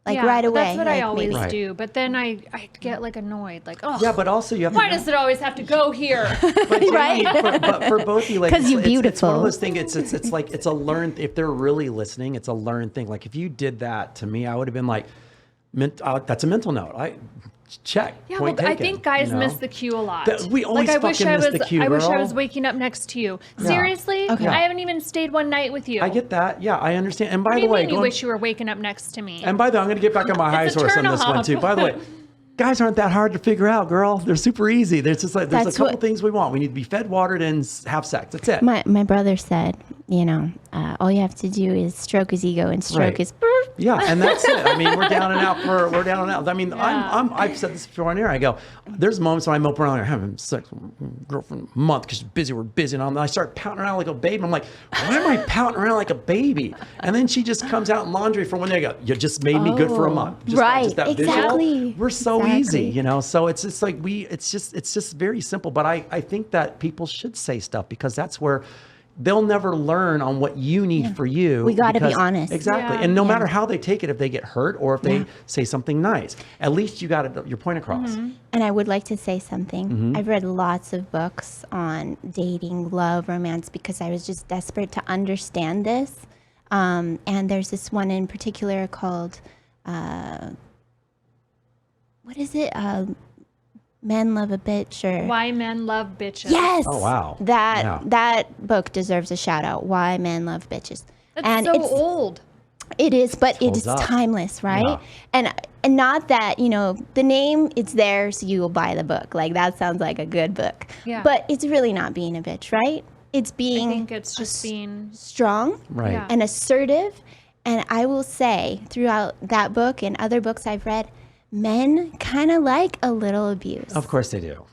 C: Like
B: Yeah,
C: right away.
B: That's what I
C: like,
B: always
C: maybe.
A: Right.
B: do. But then I get like annoyed. Like, oh,
A: Yeah, but also you have
B: why
A: to.
B: does it always have to go here?
A: But Jamie,
C: Right?
A: but for both of you, like,
C: 'Cause you're
A: it's one
C: beautiful.
A: of those things. It's like it's a learned. If they're really listening, it's a learned thing. Like if you did that to me, I would have been like, that's a mental note. Check.
B: Yeah, well,
A: Point
B: I
A: taken,
B: think guys
A: you know?
B: miss the cue a lot.
A: We always
B: like, I wish
A: fucking
B: I
A: miss
B: was.
A: the cue,
B: I wish I
A: girl.
B: was waking up next to you.
A: Yeah.
B: Seriously,
C: Okay.
B: I haven't even stayed one night with you.
A: I get that. Yeah, I understand. And by
B: What do
A: the
B: you
A: way,
B: mean you
A: going-
B: wish you were waking up next to me?
A: and by the way, I'm going to get back on my high
B: It's a
A: horse on this one
B: turn-off.
A: too. By the way, guys aren't that hard to figure out, girl. They're super easy. There's just like there's
C: That's
A: a couple
C: what-
A: things we want. We need to be fed, watered, and have sex. That's it.
C: My brother said, you know, all you have to do is stroke his ego and stroke
A: Right.
C: his.
A: Yeah, and that's it. I mean, we're down and out. We're down and out. I mean, I've said this before on air. I go, there's moments when I'm open around, having sex with my girlfriend a month because she's busy. We're busy, and I start pouting around like a baby. I'm like, why am I pouting around like a baby? And then she just comes out in laundry for one day. I go, you just made me good for a month. Just,
C: Right,
A: just that
C: exactly.
A: Visual. We're so easy,
C: Exactly.
A: you know. So it's just like it's just very simple. But I think that people should say stuff because that's where. They'll never learn on what you need for you.
C: We gotta be
A: because-
C: honest.
A: Exactly.
B: Yeah.
A: And no matter how they take it, if they get hurt or if they say something nice, at least you got your point across.
C: And I would like to say something.
A: Mm-hmm.
C: I've read lots of books on dating, love, romance, because I was just desperate to understand this. And there's this one in particular called, what is it? Men Love a Bitch or
B: Why men love bitches.
C: yes.
A: Oh, wow.
C: That
A: Yeah.
C: that book deserves a shout out. Why Men Love Bitches.
B: That's
C: and
B: so
C: it's
B: old.
C: it is, but it
A: holds
C: is
A: up.
C: timeless, right?
A: Yeah.
C: And not that, you know, the name, it's there so you will buy the book. Like that sounds like a good book.
B: Yeah.
C: But it's really not being a bitch, right? It's
B: I
C: being
B: think it's just being.
C: strong
A: Right.
B: Yeah.
C: and assertive. And I will say throughout that book and other books I've read, men kind of like a little abuse.
A: Of course they do.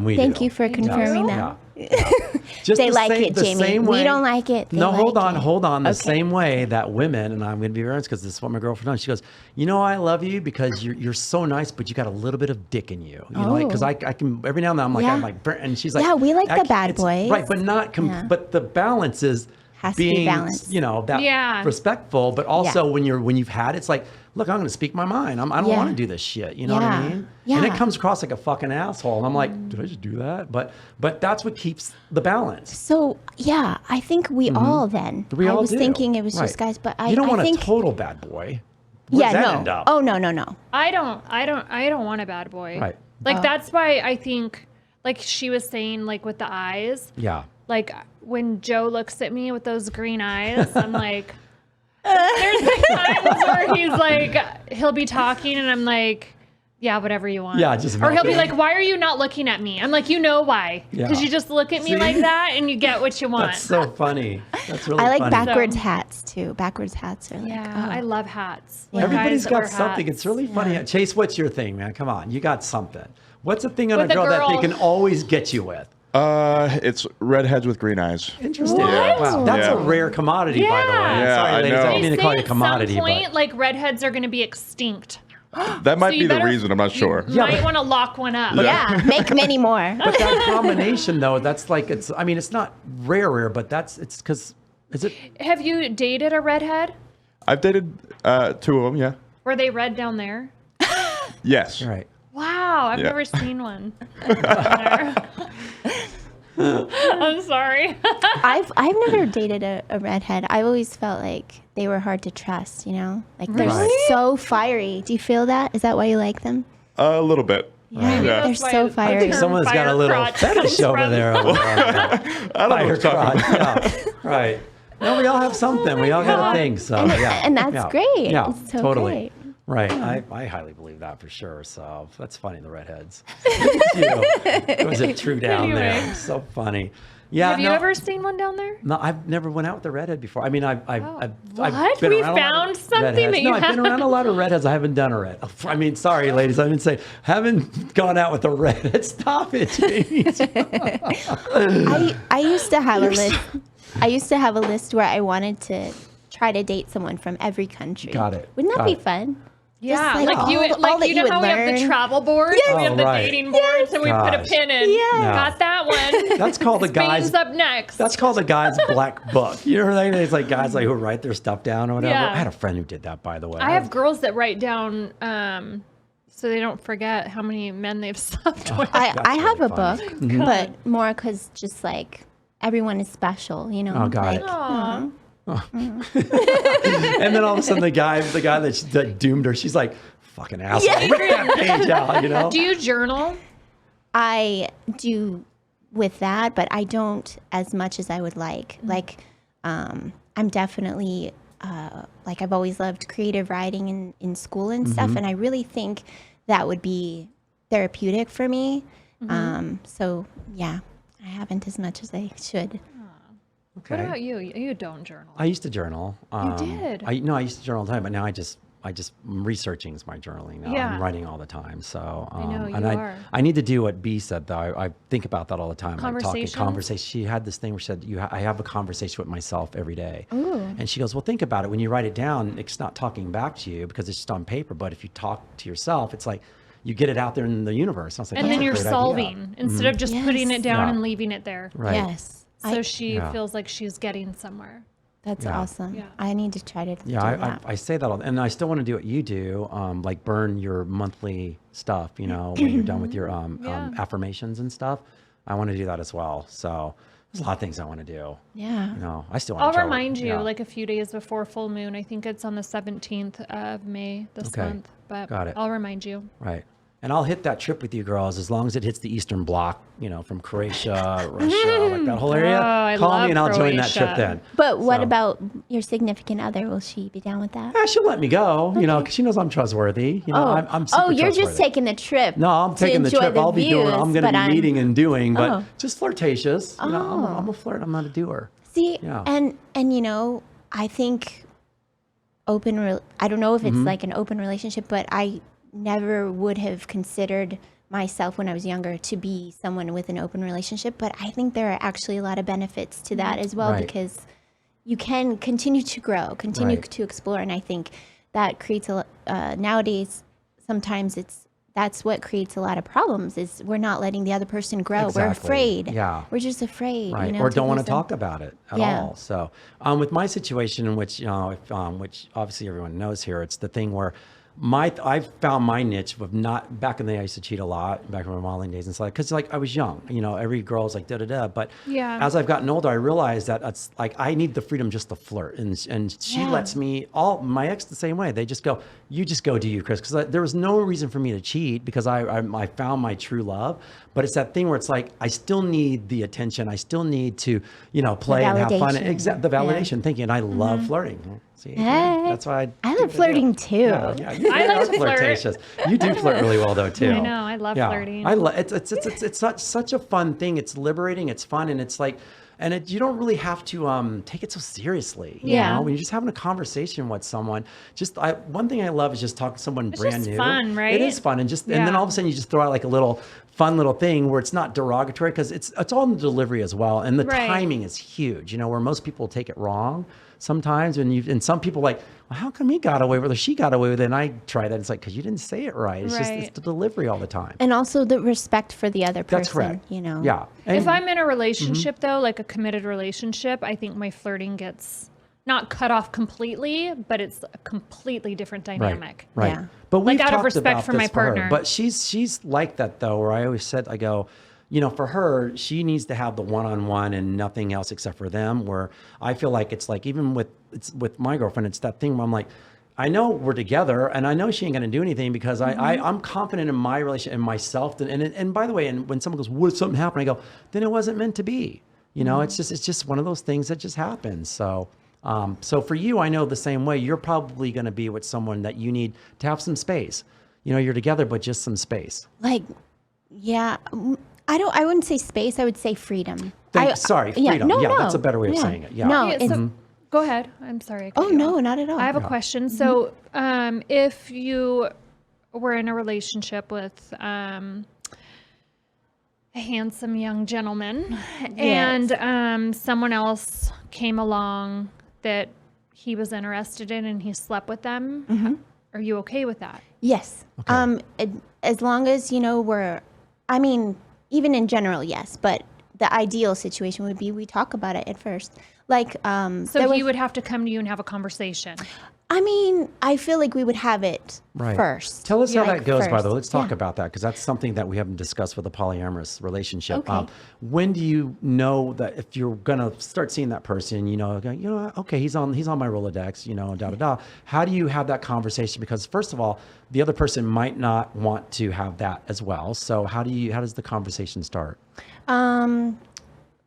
A: We
C: Thank
A: do.
C: you for confirming that.
A: Yeah. Just
C: They
A: the
C: like
A: same-
C: it,
A: the
C: Jamie.
A: same
C: We
A: way-
C: don't like it. They
A: No, hold
C: like
A: on,
C: it.
A: hold on. The
C: Okay.
A: same way that women, and I'm going to be honest because this is what my girlfriend does. She goes, you know, I love you because you're so nice, but you got a little bit of dick in you. You know, because
C: Oh.
A: I can every now and then I'm
C: Yeah.
A: like, and she's like,
C: Yeah, we like
A: I
C: the
A: can't-
C: bad
A: it's-
C: boys.
A: right? But not,
C: Yeah.
A: but the balance is
C: Has to be
A: being,
C: balanced.
A: you know, that
B: Yeah.
A: respectful, but also
C: Yeah.
A: when you've had, it's like, look, I'm going to speak my mind. I don't
C: Yeah.
A: want to do this shit. You know what I
C: Yeah.
A: mean?
C: Yeah.
A: And it comes across like a fucking asshole, and I'm like, did I just do that? But that's what keeps the balance.
C: So yeah, I think we all then.
A: We
C: I
A: all
C: was
A: do.
C: thinking it was
A: Right.
C: just guys, but
A: you don't
C: I
A: want
C: think
A: a total bad boy. Where
C: yeah,
A: does that
C: no.
A: end up?
C: Oh no.
B: I don't want a bad boy.
A: Right.
B: Like that's why I think, like she was saying, like with the eyes.
A: Yeah.
B: Like when Joe looks at me with those green eyes, I'm like, there's been times where he's like, he'll be talking and I'm like, yeah, whatever you want.
A: Yeah, just
B: or he'll be
A: mouth it.
B: like, why are you not looking at me? I'm like, you know why?
A: Yeah.
B: Because you just look at me
A: See?
B: like that and you get what you want.
A: That's so funny. That's really
C: I like
A: funny.
C: backwards
B: So-
C: hats too. Backwards hats are like
B: Yeah, I love hats.
C: Yeah.
B: Like guys
A: Everybody's
B: that
A: got
B: wear
A: something.
B: hats.
A: It's really funny. Chase, what's your thing, man? Come on. You got something. What's a thing on
B: With
A: a
B: a
A: girl that they
B: girl.
A: can always get you with?
D: It's redheads with green eyes.
A: Interesting.
D: Yeah.
A: Wow. That's a
D: Yeah.
A: rare commodity, by the way.
B: Yeah.
D: Yeah,
A: Sorry,
D: I
A: ladies. I
D: know.
A: didn't mean to
B: They
A: call
B: say
A: you a commodity,
B: at some point,
A: but
B: like redheads are going to be extinct.
D: That might
B: So
D: be
B: you
D: the
B: better-
D: reason. I'm not sure.
B: You might want to lock one up.
C: yeah, make many more.
A: but that combination though, that's like I mean, it's not rare, but it's because is it?
B: Have you dated a redhead?
D: I've dated 2 of them. Yeah.
B: Were they red down there?
D: Yes.
A: Right.
B: Wow, I've
D: Yeah.
B: never seen one. I'm sorry.
C: I've never dated a redhead. I always felt like they were hard to trust. You know, like they're
A: Right.
C: so fiery. Do you feel that? Is that why you like them?
D: A little bit.
C: Yeah,
D: Yeah.
C: they're
B: That's why
C: so
B: the
A: I
C: fiery.
A: think
B: term
A: someone's got a
B: fire
A: little
B: crotch
A: fetish
B: comes
A: over
B: from.
A: there.
D: I don't know
A: Fire
D: what's talking
A: crotch. Yeah. Right. No, we all have something. We all got a thing. So
C: And-
A: yeah.
C: and that's
A: Yeah.
C: great.
A: Yeah.
C: It's so
A: totally.
C: great.
A: Right. I highly believe that for sure. So that's funny, the redheads. It was a true down
B: Anyway.
A: there. So funny. Yeah.
B: Have you
A: no,
B: ever seen one down there?
A: No, I've never went out with a redhead before. I mean, I've
B: What?
A: been
B: We
A: around a lot of
B: found something
A: redheads.
B: that you
A: No, I've been
B: haven't.
A: around a lot of redheads. I haven't done a red. I mean, sorry, ladies. I didn't say haven't gone out with a redhead. Stop it, James.
C: I used to have a list. I used to have a list where I wanted to try to date someone from every country.
A: Got it.
C: Wouldn't that
A: Got
C: be
A: it.
C: fun?
B: Yeah,
C: like
B: like
C: all-
B: you,
C: all
B: like
C: that
B: you
C: you
B: know how
C: would
B: we have the
C: learn.
B: travel boards, we have the
A: right.
B: dating boards, and we put a
A: Gosh.
B: pin in.
C: Yeah.
B: Got that one.
A: That's called the guys.
B: Spain's up next.
A: That's called the guy's black book. You know, it's like guys like who write their stuff down or whatever.
B: Yeah.
A: I had a friend who did that, by the way.
B: I have girls that write down so they don't forget how many men they've slept with.
C: I have
A: really
C: a
A: funny.
C: book, but more because just like everyone is special, you know.
A: Oh, got
C: like,
A: it.
B: Aw.
A: And then all of a sudden, the guy that doomed her, she's like, "Fucking asshole, rip that page out," you know.
B: Do you journal?
C: I do with that, but I don't as much as I would like. Like, I'm definitely like I've always loved creative writing in school and stuff, and I really think that would be therapeutic for me. So yeah, I haven't as much as I should.
B: What about you? You don't journal.
A: I used to journal.
B: did?
A: I used to journal all the time, but now I just researching is my journaling now.
B: Yeah.
A: I'm writing all the time. So
B: know you
A: and
B: are.
A: I need to do what B said though. I think about that all the time.
B: Conversations?
A: Conversation. She had this thing where she said, I have a conversation with myself every day. And she goes, well, think about it. When you write it down, it's not talking back to you because it's just on paper. But if you talk to yourself, it's like you get it out there in the universe. I was like,
B: And
A: that's
B: then
A: a
B: you're
A: great idea.
B: solving instead of just putting it down
A: Yeah.
B: and leaving it there.
A: Right.
C: Yes,
B: So she
A: Yeah.
B: feels like she's getting somewhere.
C: that's
A: Yeah.
C: awesome.
B: Yeah.
C: I need to try to do
A: Yeah,
C: that.
A: I say that all, and I still want to do what you do, like burn your monthly stuff, you know, when you're done with your
B: Yeah.
A: affirmations and stuff. I want to do that as well. So there's a lot of things I want to do.
C: Yeah.
A: You know, I still want
B: I'll
A: to
B: remind you
A: yeah.
B: like a few days before full moon. I think it's on the 17th of May this
A: Okay.
B: month, but
A: Got it.
B: I'll remind you.
A: Right. And I'll hit that trip with you girls as long as it hits the Eastern Bloc, you know, from Croatia, Russia, like that whole area.
B: Oh, I
A: Call
B: love
A: me and I'll join that trip
B: Croatia.
A: then.
C: But what
A: So-
C: about your significant other? Will she be down with that?
A: Yeah, she'll let me go, you know, because she knows I'm trustworthy. You know, I'm super
C: you're just
A: trustworthy.
C: taking the trip.
A: No, I'm
C: to
A: taking the
C: enjoy
A: trip. I'll be doing. I'm going to be meeting and doing, but
C: Oh.
A: just flirtatious. You know, I'm a flirt. I'm not a doer.
C: See,
A: Yeah.
C: and you know, I think I don't know if it's
A: Mm-hmm.
C: like an open relationship, but I never would have considered myself when I was younger to be someone with an open relationship. But I think there are actually a lot of benefits to that as well,
A: Right.
C: because you can continue to grow, continue
A: Right.
C: to explore, and I think that creates nowadays. Sometimes that's what creates a lot of problems is we're not letting the other person grow. We're
A: Exactly.
C: afraid.
A: Yeah.
C: We're just afraid.
A: Right.
C: You know,
A: Or don't want
C: lose
A: to
C: them.
A: talk about it at
C: Yeah.
A: all. So, with my situation, in which, you know, which obviously everyone knows here, it's the thing where I've found my niche of not, back in the day, I used to cheat a lot back in my modeling days and stuff, because like I was young, you know, every girl's like da-da-da. But
B: Yeah.
A: as I've gotten older, I realized that it's like, I need the freedom just to flirt. And she
C: Yeah.
A: lets me, my ex the same way. They just go, you just go do you, Chris. Because there was no reason for me to cheat because I found my true love. But it's that thing where it's like, I still need the attention. I still need to, you know, play and have fun.
C: validation.
A: The validation, thinking. And I love flirting. See,
C: Hey.
A: that's why
C: I love flirting too.
A: yeah, you
B: I like
A: are
B: to flirt.
A: flirtatious. You do flirt really well though too.
B: I know, I love flirting.
A: It's such a fun thing. It's liberating. It's fun, and it's like, you don't really have to take it so seriously. You
B: Yeah.
A: know? When you're just having a conversation with someone, one thing I love is just talking to someone brand
B: just
A: new.
B: fun, right?
A: It is fun, and then
B: Yeah.
A: all of a sudden you just throw out like a little fun little thing where it's not derogatory because it's all in the delivery as well, and the
B: Right.
A: timing is huge. You know, where most people take it wrong sometimes, and some people like, well, how come he got away with it or she got away with it? And I try that. It's like, because you didn't say it right. It's just
B: Right.
A: it's the delivery all the time.
C: And also the respect for the other person.
A: That's correct.
C: You know.
A: Yeah.
B: If
A: And-
B: I'm in a relationship though, like a committed relationship, I think my flirting gets not cut off completely, but it's a completely different dynamic.
A: Right.
C: Yeah.
A: But
B: Like,
A: we've
B: out of
A: talked
B: respect
A: about
B: for
A: this
B: my
A: her.
B: partner.
A: But she's like that though, where I always said, I go, you know, for her, she needs to have the one-on-one and nothing else except for them. Where I feel like it's like, even with my girlfriend, it's that thing where I'm like, I know we're together and I know she ain't going to do anything because I'm confident in my relationship and myself. And by the way, and when someone goes, what, something happened? I go, then it wasn't meant to be. You know, it's just one of those things that just happens. So So for you, I know the same way. You're probably going to be with someone that you need to have some space. You know, you're together, but just some space.
C: Like, yeah, I wouldn't say space. I would say freedom.
A: Sorry,
C: yeah,
A: freedom.
C: no,
A: Yeah,
C: no.
A: that's a better way of
C: Yeah.
A: saying it. Yeah.
C: No,
B: Yeah,
C: it's,
B: so, go ahead. I'm sorry. I cut
C: oh,
B: you
C: no,
B: off.
C: not at all.
B: I have a question. So, if you were in a relationship with a handsome young gentleman, and someone else came along that he was interested in, and he slept with them, are you okay with that?
C: Yes.
A: Okay.
C: As long as, I mean, even in general, yes, but the ideal situation would be we talk about it at first. Like,
B: So he would have to come to you and have a conversation.
C: I mean, I feel like we would have it first.
A: Tell us how
C: Like
A: that goes, by the way.
C: first.
A: Let's talk
C: Yeah.
A: about that, because that's something that we haven't discussed with a polyamorous relationship.
C: Okay.
A: When do you know that if you're going to start seeing that person, okay, he's on my Rolodex, How do you have that conversation? Because first of all, the other person might not want to have that as well. So how does the conversation start?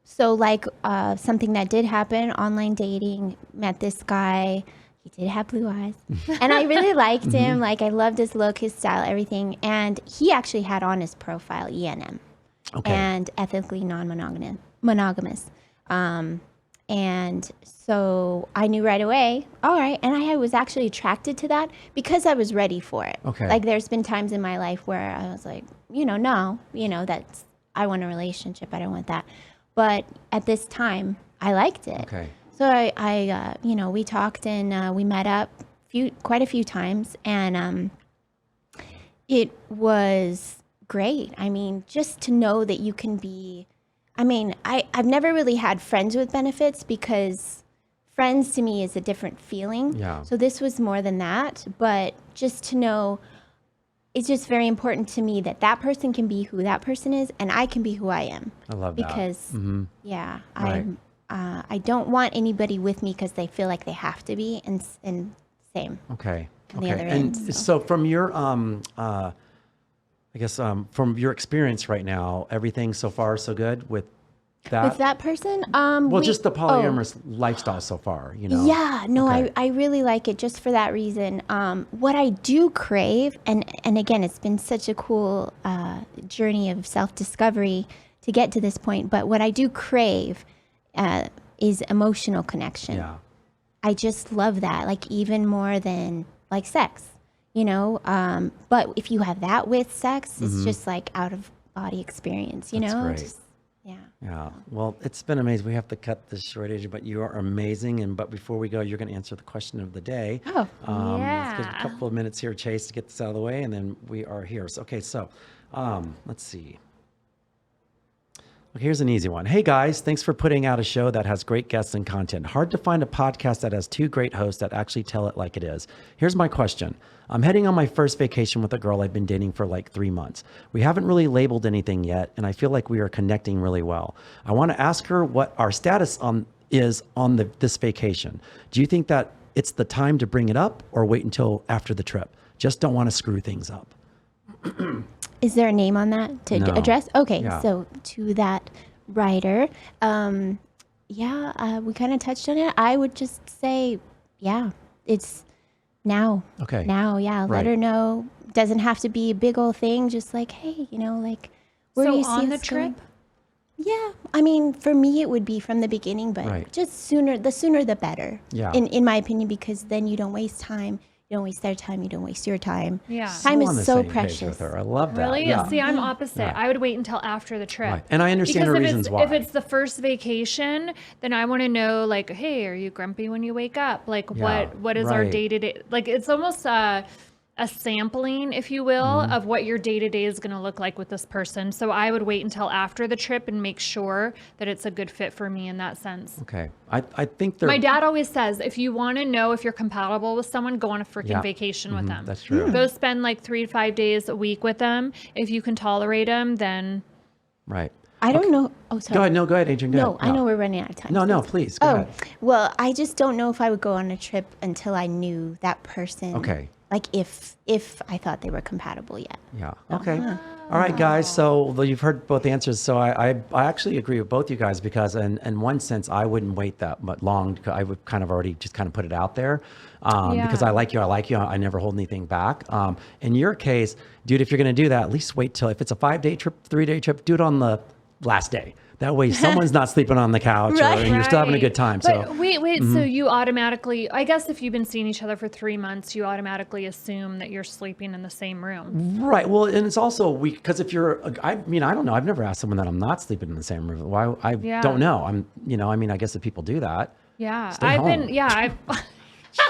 C: So like something that did happen, online dating, met this guy. He did have blue eyes. And I really liked him. Like I loved his look, his style, everything. And he actually had on his profile ENM.
A: Okay.
C: And ethically non-monogamous. And so I knew right away, all right. And I was actually attracted to that because I was ready for it.
A: Okay.
C: Like there's been times in my life where I was like, I want a relationship. I don't want that. But at this time, I liked it.
A: Okay.
C: So I we talked and we met up quite a few times, and it was great. I mean, just to know that you can be. I mean, I've never really had friends with benefits because friends to me is a different feeling.
A: Yeah.
C: So this was more than that, but just to know. It's just very important to me that that person can be who that person is, and I can be who I am.
A: I love that.
C: Because,
A: Right.
C: I don't want anybody with me because they feel like they have to be, and same.
A: Okay.
C: On the
A: Okay.
C: other
A: And
C: end,
A: so from your, from your experience right now, everything so far so good with that?
C: With that person,
A: Well, just the polyamorous lifestyle so far,
C: Yeah, no,
A: Okay.
C: I really like it just for that reason. What I do crave, and again, it's been such a cool journey of self-discovery to get to this point, but what I do crave is emotional connection.
A: Yeah.
C: I just love that, like even more than like sex, but if you have that with sex, it's just like out of body experience,
A: That's great.
C: Just, yeah.
A: Yeah. Well, it's been amazing. We have to cut this short, Adrian, but you are amazing. But before we go, you're going to answer the question of the day.
C: Oh,
A: Let's get a
B: yeah.
A: couple of minutes here, Chase, to get this out of the way, and then we are here. So, let's see. Okay, here's an easy one. Hey guys, thanks for putting out a show that has great guests and content. Hard to find a podcast that has two great hosts that actually tell it like it is. Here's my question. I'm heading on my first vacation with a girl I've been dating for like 3 months. We haven't really labeled anything yet, and I feel like we are connecting really well. I want to ask her what our status is on this vacation. Do you think that it's the time to bring it up or wait until after the trip? Just don't want to screw things up.
C: Is there a name on that to
A: No.
C: address? Okay,
A: Yeah.
C: so to that writer, we kind of touched on it. I would just say, yeah, it's now.
A: Okay.
C: Now, yeah,
A: Right.
C: let her know. Doesn't have to be a big old thing. Just like, hey, where do
B: So
C: you see
B: on the
C: us going?
B: trip?
C: Yeah, I mean, for me, it would be from the beginning, but
A: Right.
C: just the sooner the better.
A: Yeah.
C: In my opinion, because then you don't waste time. You don't waste their time. You don't waste your time.
B: Yeah.
C: Time
A: on the
C: is so
A: same page
C: precious.
A: with her. I love that.
B: Really?
A: Yeah.
B: See, I'm opposite.
A: Yeah.
B: I would wait until after the trip.
A: Right. And I understand
B: Because
A: her
B: if
A: reasons
B: it's,
A: why.
B: If it's the first vacation, then I want to know, like, hey, are you grumpy when you wake up? Like,
A: Yeah,
B: what is our
A: right.
B: day-to-day? Like, it's almost a sampling, if you will,
A: Mm-hmm.
B: of what your day-to-day is going to look like with this person. So I would wait until after the trip and make sure that it's a good fit for me in that sense.
A: Okay. I think they're.
B: My dad always says, if you want to know if you're compatible with someone, go on a freaking
A: Yeah.
B: vacation with them.
A: That's true.
B: Go spend like 3 to 5 days a week with them. If you can tolerate them, then
A: Right.
C: I don't know. Oh, sorry.
A: Go ahead. No, go ahead, Adrian. Go
C: No,
A: ahead.
C: I know we're running out of time.
A: No, please. Go ahead.
C: Well, I just don't know if I would go on a trip until I knew that person.
A: Okay.
C: Like if I thought they were compatible yet.
A: Yeah. Okay. All right, guys. So well, you've heard both answers. So I actually agree with both you guys because in one sense, I wouldn't wait that much long. I would kind of already just kind of put it out there because I like you. I never hold anything back. In your case, dude, if you're going to do that, at least wait till if it's a 5-day trip, 3-day trip, do it on the last day. That way someone's not sleeping on the couch and you're still having a good time.
B: But
A: So
B: wait, so you automatically, I guess if you've been seeing each other for 3 months, you automatically assume that you're sleeping in the same room.
A: right. Well, and it's also because if you're, I mean, I don't know. I've never asked someone that I'm not sleeping in the same room. Why? I don't know. I mean, I guess if people do that.
B: Yeah.
A: Stay home.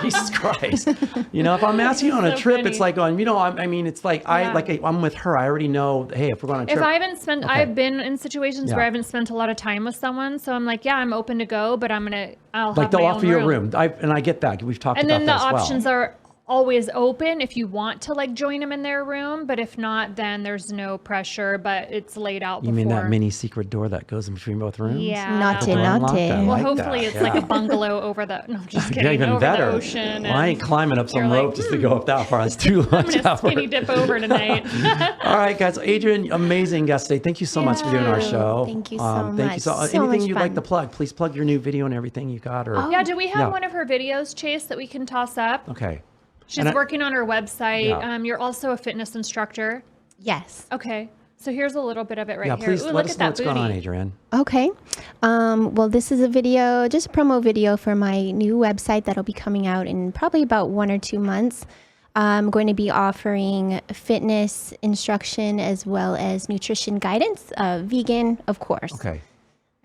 A: Jesus Christ. If I'm asking you on a
B: So
A: trip,
B: funny.
A: it's like on, I mean, it's like, I'm with her. I already know, hey, if we're going on a trip.
B: If I haven't spent, I've been in situations where I haven't spent a lot of time with someone. So I'm like, yeah, I'm open to go, but I'll have
A: they'll
B: my
A: offer
B: own
A: you a room. And I get that. We've talked
B: And
A: about
B: then
A: that
B: the
A: as well.
B: options are always open if you want to like join them in their room, but if not, then there's no pressure, but it's laid out
A: You
B: before.
A: mean that mini secret door that goes in between both rooms?
B: Yeah.
C: Naughty,
A: Door unlocked?
C: naughty.
A: I
B: Well,
A: like
B: hopefully
A: that,
B: it's
A: yeah.
B: like a bungalow over the, no, I'm just kidding,
A: Yeah, even
B: over
A: better.
B: the ocean.
A: Well, I ain't climbing up some
B: you're like,
A: rope just to go up that far. That's too
B: I'm
A: much.
B: going to skinny dip over tonight.
A: All right, guys. Adrian, amazing guest today. Thank you so much for doing our show.
C: Thank you so
A: Thank you
C: much.
A: so
C: So
A: anything
C: much
A: you'd like
C: fun.
A: to plug? Please plug your new video and everything you got. Or
B: Yeah, do we have
A: Yeah.
B: one of her videos, Chase, that we can toss up?
A: Okay.
B: She's
A: And I-
B: working on her website.
A: Yeah.
B: You're also a fitness instructor.
C: Yes.
B: Okay. So here's a little bit of it right
A: Yeah,
B: here.
A: please
B: Ooh,
A: let
B: look
A: us
B: at
A: know
B: that
A: what's
B: booty.
A: going on, Adrian.
C: Okay. Well, this is a video, just a promo video for my new website that'll be coming out in probably about 1 or 2 months. I'm going to be offering fitness instruction as well as nutrition guidance, vegan, of course.
A: Okay.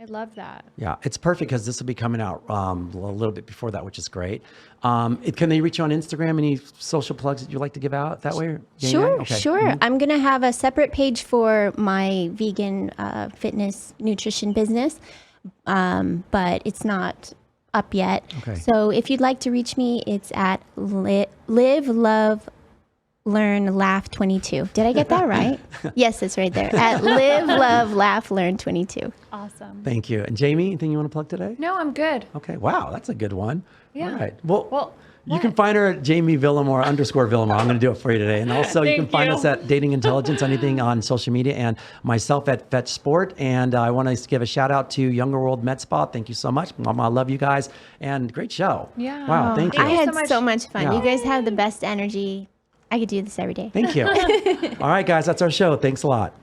B: I love that.
A: Yeah, it's perfect because this will be coming out a little bit before that, which is great. Can they reach you on Instagram? Any social plugs that you'd like to give out that way? Yeah,
C: Sure,
A: okay.
C: sure. I'm going to have a separate page for my vegan fitness nutrition business, but it's not up yet.
A: Okay.
C: So if you'd like to reach me, it's at Live, Love, Learn, Laugh 22. Did I get that right? Yes, it's right there. At Live, Love, Laugh, Learn 22.
B: Awesome.
A: Thank you. And Jamie, anything you want to plug today?
B: No, I'm good.
A: Okay. Wow, that's a good one.
B: Yeah.
A: All right. Well, you
B: what?
A: can find her at Jamie Villamore _Villamore. I'm going to do it for you today. And also you can
B: Thank
A: find
B: you.
A: us at Dating Intelligence, anything on social media, and myself at Fetch Sport. And I want to give a shout out to Younger World Med Spa. Thank you so much. Mama, I love you guys. And great show.
B: Yeah.
A: Wow. Thank you.
C: I had
B: so
C: so
B: much.
C: much fun.
A: Yeah.
C: You guys have the best energy. I could do this every day.
A: Thank you. All right, guys. That's our show. Thanks a lot.